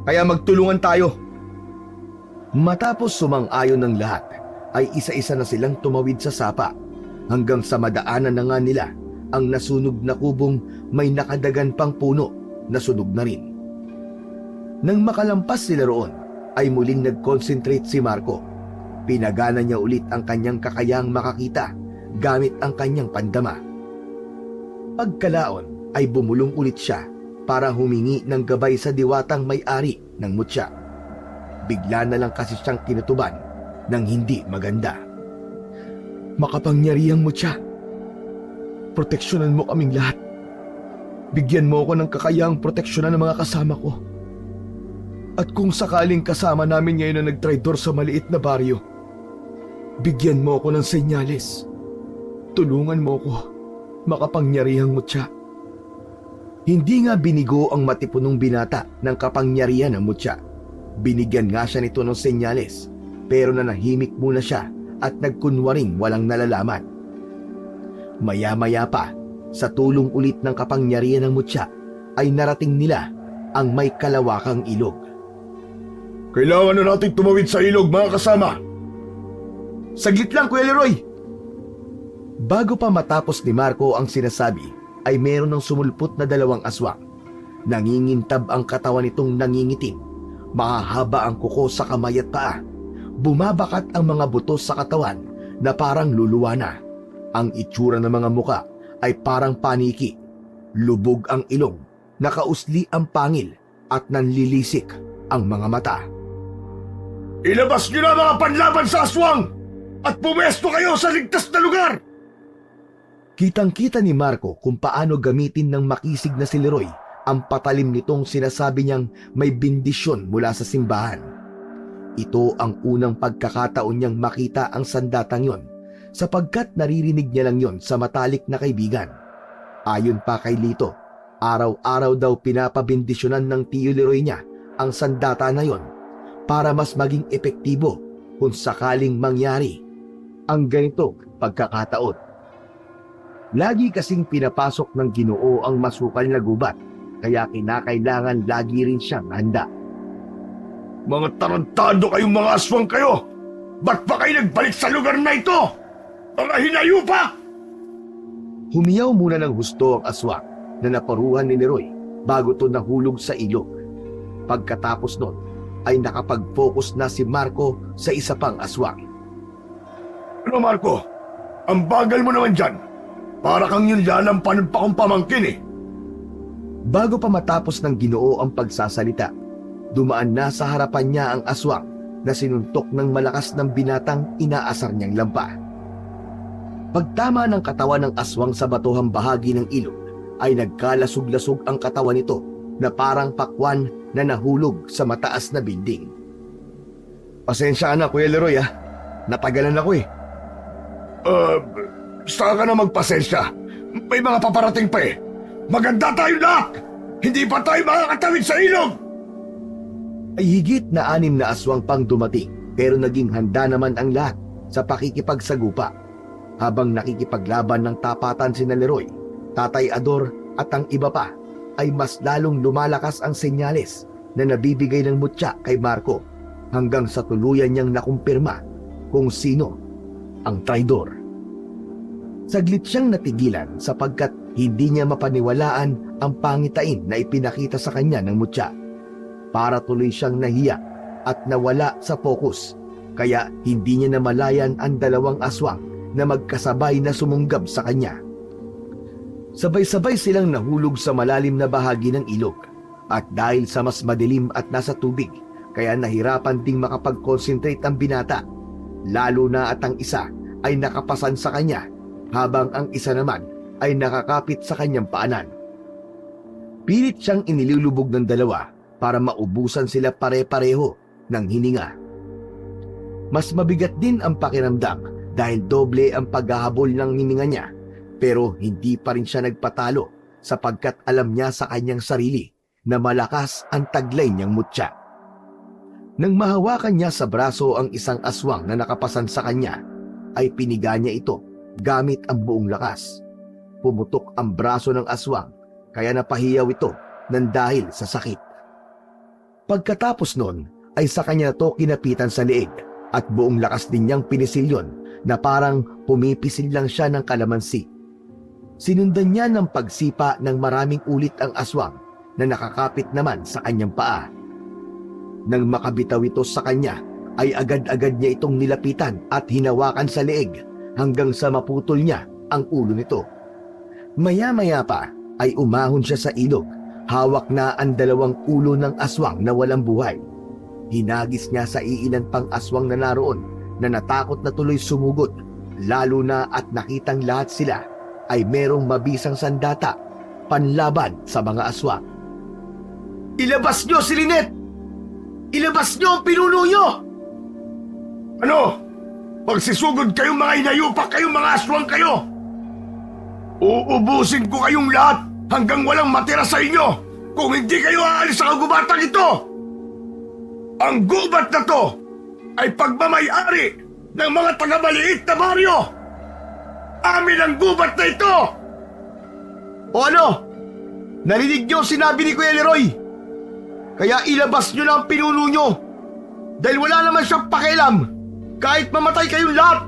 kaya magtulungan tayo. Matapos sumang-ayon ng lahat, ay isa-isa na silang tumawid sa sapa hanggang sa madaanan na nga nila ang nasunog na kubong may nakadagan pang puno na sunog na rin. Nang makalampas sila roon, ay muling nag-concentrate si Marco. Pinagana niya ulit ang kanyang kakayahang makakita gamit ang kanyang pandama. Pagkalaon ay bumulong ulit siya para humingi ng gabay sa diwatang may-ari ng mutya. Bigla na lang kasi siyang tinutuban ng hindi maganda. Makapangyarihang mutya, proteksyonan mo kaming lahat. Bigyan mo ako ng kakayahang proteksyonan ng mga kasama ko. At kung sakaling kasama namin ngayon na nagtraidor sa maliit na baryo, bigyan mo ako ng senyales. Tulungan mo ako, makapangyarihang mutya. Hindi nga binigo ang matipunong binata ng kapangyarihan ng mutya. Binigyan nga siya nito ng senyales, pero nanahimik muna siya at nagkunwaring walang nalalaman. Maya-maya pa, sa tulong ulit ng kapangyarihan ng mutya, ay narating nila ang may kalawakang ilog. Kailangan na natin tumawid sa ilog, mga kasama. Saglit lang, Kuya Leroy! Bago pa matapos ni Marco ang sinasabi, ay meron ng sumulpot na 2 aswang. Nangingintab ang katawan nitong nangingitim. Mahahaba ang kuko sa kamay at paa. Bumabakat ang mga buto sa katawan na parang luluwa na. Ang itsura ng mga muka ay parang paniki. Lubog ang ilong, nakausli ang pangil at nanlilisik ang mga mata. Ilabas niyo na mga panlaban sa aswang at pumesto kayo sa ligtas na lugar! Kitang-kita ni Marco kung paano gamitin ng makisig na si Leroy ang patalim nitong sinasabi niyang may bendisyon mula sa simbahan. Ito ang unang pagkakataon niyang makita ang sandatang yon, sapagkat naririnig niya lang yon sa matalik na kaibigan. Ayon pa kay Lito, araw-araw daw pinapabendisyonan ng tiyo Leroy niya ang sandata na yon para mas maging epektibo kung sakaling mangyari ang ganitong pagkakataon. Lagi kasing pinapasok ng Ginoo ang masukal na gubat, kaya kinakailangan lagi rin siyang handa. Mga tarantado kayong mga aswang kayo! Ba't pa kayo nagbalik sa lugar na ito? Mga hinayupa! Humiyaw muna ng husto ang aswang na naparuhan ni Leroy bago to nahulog sa ilog. Pagkatapos nun, ay nakapag-focus na si Marco sa isa pang aswang. Ano, Marco? Ang bagal mo naman dyan. Para kang yung lalampanan pa kong pamangkin eh. Bago pa matapos ng Ginoo ang pagsasalita, dumaan na sa harapan niya ang aswang na sinuntok ng malakas ng binatang inaasar niyang lampa. Pagtama ng katawan ng aswang sa batuhang bahagi ng ilog, ay nagkalasog-lasog ang katawan nito na parang pakwan na nahulog sa mataas na building. Pasensya na, Kuya Leroy, natagalan ako eh. Saka ka na magpasensya. May mga paparating pa eh. Maganda tayo lahat! Hindi pa tayo makakatawid sa ilog! Ay higit na 6 na aswang pang dumating, pero naging handa naman ang lahat sa pakikipagsagupa. Habang nakikipaglaban ng tapatan sina Leroy, Tatay Ador at ang iba pa, ay mas lalong lumalakas ang senyales na nabibigay ng mutya kay Marco hanggang sa tuluyan niyang nakumpirma kung sino ang traidor. Saglit siyang natigilan sapagkat hindi niya mapaniwalaan ang pangitain na ipinakita sa kanya ng mutya. Para tuloy siyang nahiya at nawala sa focus, kaya hindi niya namalayan ang 2 aswang na magkasabay na sumunggab sa kanya. Sabay-sabay silang nahulog sa malalim na bahagi ng ilog, at dahil sa mas madilim at nasa tubig, kaya nahirapan ding makapag-concentrate ang binata, lalo na at ang isa ay nakapasan sa kanya, habang ang isa naman ay nakakapit sa kanyang paanan. Pilit siyang inilulubog ng 2 para maubusan sila pare-pareho ng hininga. Mas mabigat din ang pakiramdam dahil doble ang paghahabol ng hininga niya, pero hindi pa rin siya nagpatalo sapagkat alam niya sa kanyang sarili na malakas ang taglay niyang mutya. Nang mahawakan niya sa braso ang isang aswang na nakapasan sa kanya, ay piniga niya ito gamit ang buong lakas. pumutok ang braso ng aswang kaya napahiyaw ito ng dahil sa sakit. Pagkatapos nun ay sa kanya to kinapitan sa leeg at buong lakas din niyang pinisil yun na parang pumipisil lang siya ng kalamansi. Sinundan niya ng pagsipa ng maraming ulit ang aswang na nakakapit naman sa kanyang paa. Nang makabitaw ito sa kanya ay agad-agad niya itong nilapitan at hinawakan sa leeg hanggang sa maputol niya ang ulo nito. Maya-maya pa ay umahon siya sa ilog, hawak na ang dalawang ulo ng aswang na walang buhay. Hinagis niya sa iilan pang aswang na naroon na natakot na tuloy sumugod, lalo na at nakitang lahat sila ay merong mabisang sandata panlaban sa mga aswang. Ilabas niyo si Lynette! Ilabas niyo ang pinuno niyo! Ano? Pagsisugod kayong mga inayupak kayong mga aswang kayo! Uubusin ko kayong lahat hanggang walang matira sa inyo kung hindi kayo aalis sa kagubatang ito! Ang gubat na to ay pagmamayari ng mga taga-maliit na baryo! Amin ang gubat na ito! O ano? Narinig niyo sinabi ni Kuya Leroy? Kaya ilabas niyo na ang pinuno niyo dahil wala naman siyang pakialam kahit mamatay kayong lahat.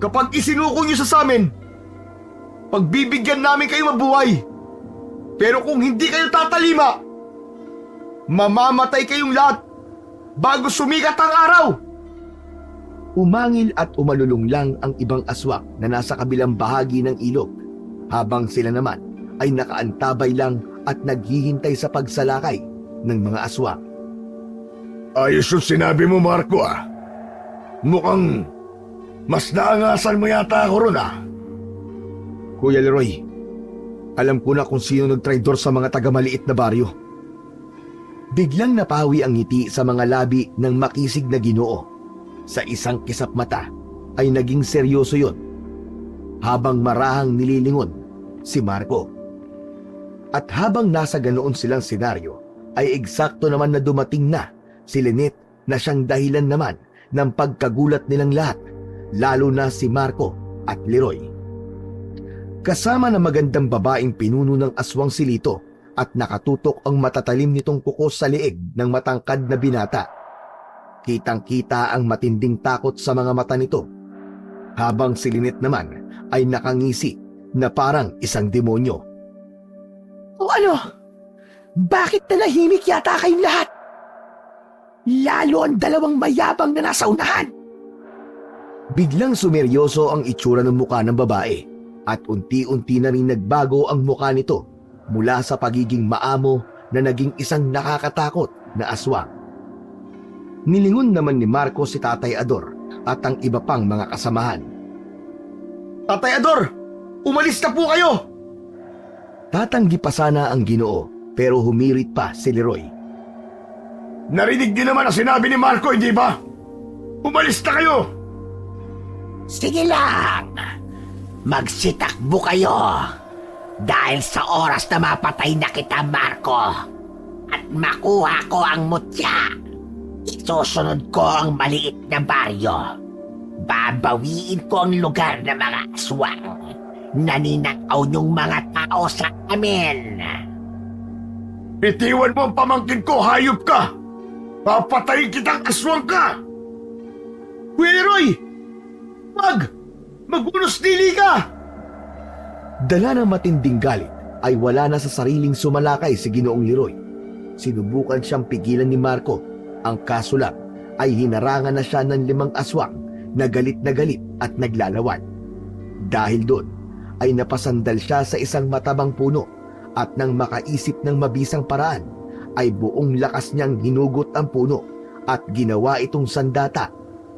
Kapag isinuko niyo sa amin, pagbibigyan namin kayo mabuhay. Pero kung hindi kayo tatalima, mamamatay kayong lahat bago sumikat ang araw. Umangil at umalulong lang ang ibang aswang na nasa kabilang bahagi ng ilog, habang sila naman ay nakaantabay lang at naghihintay sa pagsalakay ng mga aswang. Ayos yung sinabi mo, Marco, ah. Mukhang mas naangasan mo yata ako ron, ah. Kuya Leroy, alam ko na kung sino nagtraidor sa mga taga-maliit na baryo. Biglang napawi ang ngiti sa mga labi ng makisig na Ginoo. Sa isang kisap mata ay naging seryoso yon habang marahang nililingon si Marco. At habang nasa ganoon silang senaryo ay eksakto naman na dumating na si Lynette na siyang dahilan naman ng pagkagulat nilang lahat, lalo na si Marco at Leroy. Kasama na magandang babaeng pinuno ng aswang si Lito at nakatutok ang matatalim nitong kuko sa leeg ng matangkad na binata. Kitang-kita ang matinding takot sa mga mata nito, habang si Lynette naman ay nakangisi na parang isang demonyo. O ano? Bakit nanahimik yata kayong lahat? Lalo ang dalawang mayabang na nasa unahan. Biglang sumeryoso ang itsura ng muka ng babae at unti-unti na rin nagbago ang muka nito mula sa pagiging maamo na naging isang nakakatakot na aswang. Nilingon naman ni Marco si Tatay Ador at ang iba pang mga kasamahan. Tatay Ador, umalis na po kayo! Tatanggi pa sana ang Ginoo pero humirit pa si Leroy. Narinig din naman ang sinabi ni Marco, hindi ba? Umalis na kayo! Sige lang, magsitakbo kayo dahil sa oras na mapatay na kita, Marco, at makuha ko ang mutya. Isusunod ko ang maliit na baryo. Babawiin ko ang lugar ng mga aswang. Naninakaw niyong mga tao sa amin. Itiwan mo ang pamangkin ko, hayop ka! Papatayin kitang aswang ka! Kuya Leroy! Wag! Magunos dili ka! Dala ng matinding galit ay wala na sa sariling sumalakay si Ginoong Leroy. Sinubukan siyang pigilan ni Marco. Ang kaso lang ay hinarangan na siya ng 5 aswang na galit at naglalawan. Dahil doon ay napasandal siya sa isang matabang puno at nang makaisip ng mabisang paraan ay buong lakas niyang hinugot ang puno at ginawa itong sandata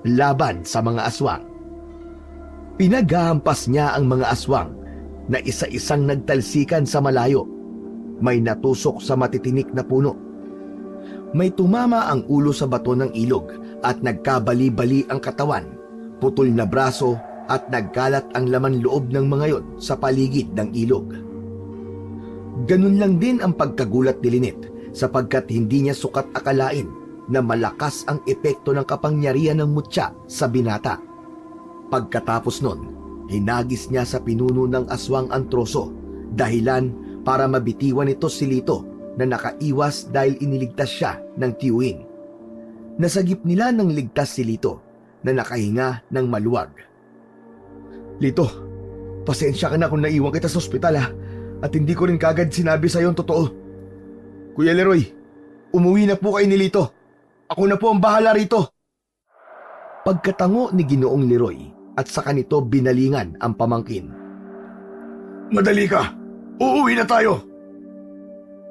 laban sa mga aswang. Pinaghahampas niya ang mga aswang na isa-isang nagtalsikan sa malayo. May natusok sa matitinik na puno. May tumama ang ulo sa bato ng ilog at nagkabali-bali ang katawan, putol na braso at nagkalat ang laman loob ng mga yon sa paligid ng ilog. Ganun lang din ang pagkagulat ni Lynette sapagkat hindi niya sukat akalain na malakas ang epekto ng kapangyarihan ng mutya sa binata. Pagkatapos nun, Hinagis niya sa pinuno ng aswang ang troso, dahilan para mabitiwan nito si Lito na nakaiwas dahil iniligtas siya ng tiyuhin. Nasagip nila ng ligtas si Lito na nakahinga ng maluwag. Lito, pasensya ka na kung naiwan kita sa ospital at hindi ko rin kagad sinabi sa iyo ang totoo. Kuya Leroy, umuwi na po kayo ni Lito. Ako na po ang bahala rito. Pagkatango ni Ginoong Leroy at saka nito binalingan ang pamangkin. Madali ka! Uuwi na tayo!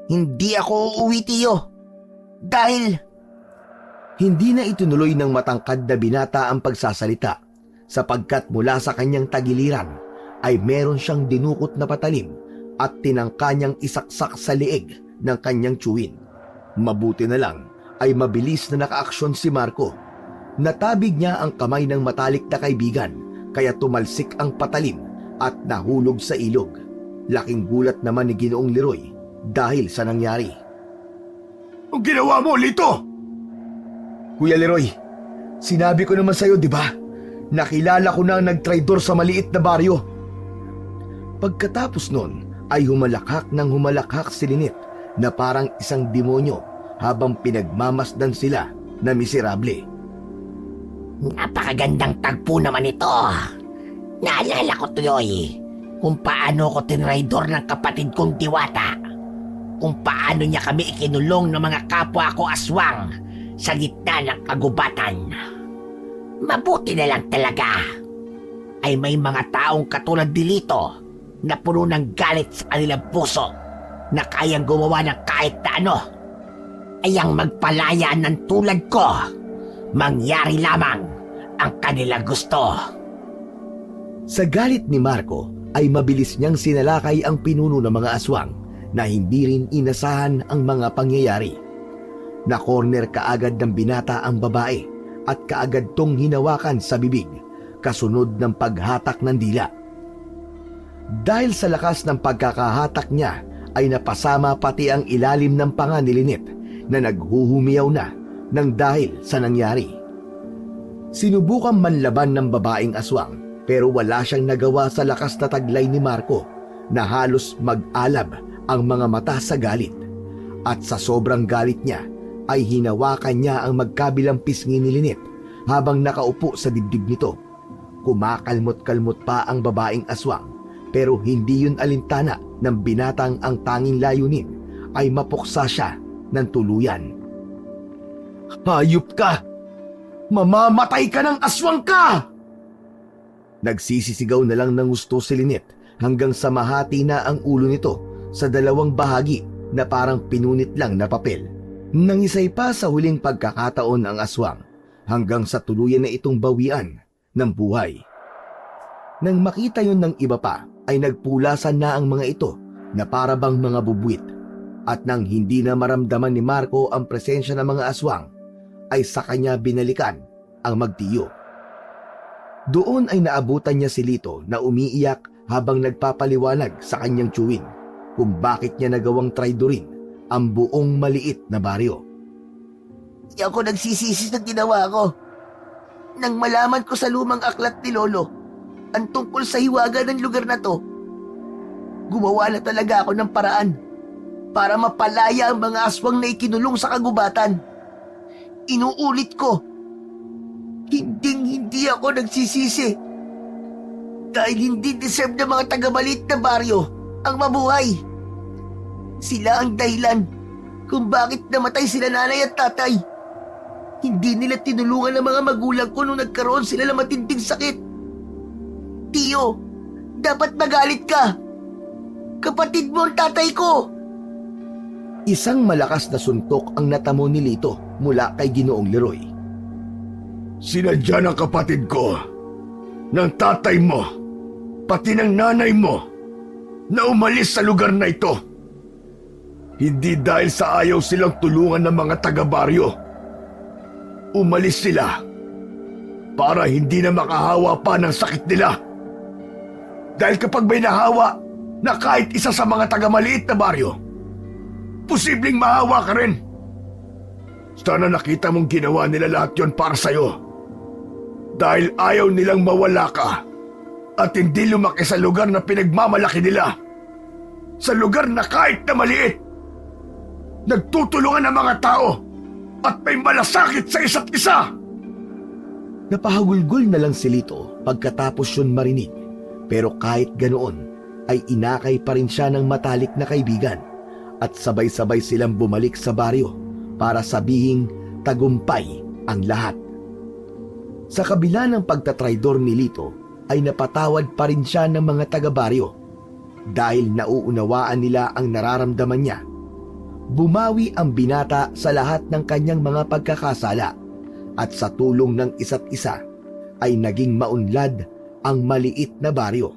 Hindi ako uuwi, tiyo. Dahil Hindi na itunuloy ng matangkad na binata ang pagsasalita sapagkat mula sa kanyang tagiliran ay meron siyang dinukot na patalim at tinangka niyang isaksak sa leeg ng kanyang tiyuhin. Mabuti na lang ay mabilis na nakaaksyon si Marco. Natabig niya ang kamay ng matalik na kaibigan kaya tumalsik ang patalim at nahulog sa ilog. Laking gulat naman ni Ginoong Leroy dahil sa nangyari. Ang ginawa mo, Lito! Kuya Leroy, sinabi ko naman sa'yo, di ba? Nakilala ko na ang nagtraidor sa maliit na baryo. Pagkatapos nun ay humalakhak si Lynette na parang isang demonyo habang pinagmamasdan sila na miserable. Napakagandang tagpo naman ito. Naalala ko tuloy kung paano ko tinraidor ng kapatid kong Diwata. Kung paano niya kami ikinulong ng mga kapwa ko aswang sa gitna ng kagubatan. Mabuti na lang talaga ay may mga taong katulad ni Lito na puno ng galit sa kanilang puso na kayang gumawa ng kahit na ano. Ay ang magpalaya ng tulad ko, mangyari lamang ang kanilang gusto. Sa galit ni Marco ay mabilis niyang sinalakay ang pinuno ng mga aswang na hindi rin inasahan ang mga pangyayari. Na-corner kaagad ng binata ang babae at kaagad tong hinawakan sa bibig, kasunod ng paghatak ng dila. Dahil sa lakas ng pagkakahatak niya ay napasama pati ang ilalim ng panga ni Lynette na naghuhumiyaw na ng dahil sa nangyari. Sinubukan manlaban ng babaeng aswang pero wala siyang nagawa sa lakas na taglay ni Marco na halos mag-alab ang mga mata sa galit. At sa sobrang galit niya ay hinawakan niya ang magkabilang pisngi ni Lynette habang nakaupo sa dibdib nito. Kumakalmot-kalmot pa ang babaeng aswang pero hindi yun alintana ng binatang ang tanging layunin ay mapuksa siya ng tuluyan. Hayop ka! Mamamatay ka ng aswang ka! Nagsisisigaw na lang ng gusto si Lynette hanggang sa mahati na ang ulo nito sa dalawang bahagi na parang pinunit lang na papel. Nangisay pa sa huling pagkakataon ang aswang hanggang sa tuluyan na itong bawian ng buhay. Nang makita yun ng iba pa ay nagpulasan na ang mga ito na parabang mga bubwit at nang hindi na maramdaman ni Marco ang presensya ng mga aswang ay sa kanya binalikan ang magtiyo. Doon ay naabutan niya si Lito na umiiyak habang nagpapaliwanag sa kanyang tiyuhin kung bakit niya nagawang traidorin ang buong maliit na baryo. di ako nagsisisi sa ginawa ko. Nang malaman ko sa lumang aklat ni Lolo ang tungkol sa hiwaga ng lugar na to, gumawa na talaga ako ng paraan para mapalaya ang mga aswang na ikinulong sa kagubatan. Inuulit ko, hindi ako nagsisisi. Dahil hindi deserve ng mga taga-maliit na baryo ang mabuhay. Sila ang dahilan kung bakit namatay sila nanay at tatay. Hindi nila tinulungan ang mga magulang ko nung nagkaroon sila ng matinding sakit. Tiyo, dapat magalit ka. Kapatid mo ang tatay ko. Isang malakas na suntok ang natamo ni Lito mula kay Ginoong Leroy. Sinadya ng kapatid ko, ng tatay mo, pati ng nanay mo, na umalis sa lugar na ito. Hindi dahil sa ayaw silang tulungan ng mga taga-baryo. Umalis sila para hindi na makahawa pa ng sakit nila. Dahil kapag may nahawa na kahit isa sa mga taga-maliit na baryo, posibleng mahawa ka rin. Sana nakita mong ginawa nila lahat yon para sa'yo. Dahil ayaw nilang mawala ka At hindi lumaki sa lugar na pinagmamalaki nila. Sa lugar na kahit na maliit, nagtutulungan ang mga tao at may malasakit sa isa't isa. Napahagulgol na lang si Lito pagkatapos yun marinig, pero kahit ganoon ay inakay pa rin siya ng matalik na kaibigan at sabay-sabay silang bumalik sa baryo para sabihing tagumpay ang lahat. Sa kabila ng pagtatraidor ni Lito ay napatawad pa rin siya ng mga taga-baryo dahil nauunawaan nila ang nararamdaman niya. Bumawi ang binata sa lahat ng kanyang mga pagkakasala at sa tulong ng isa't isa ay naging maunlad ang maliit na baryo.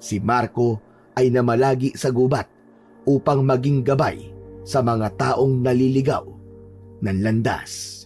Si Marco ay namalagi sa gubat upang maging gabay sa mga taong naliligaw ng landas.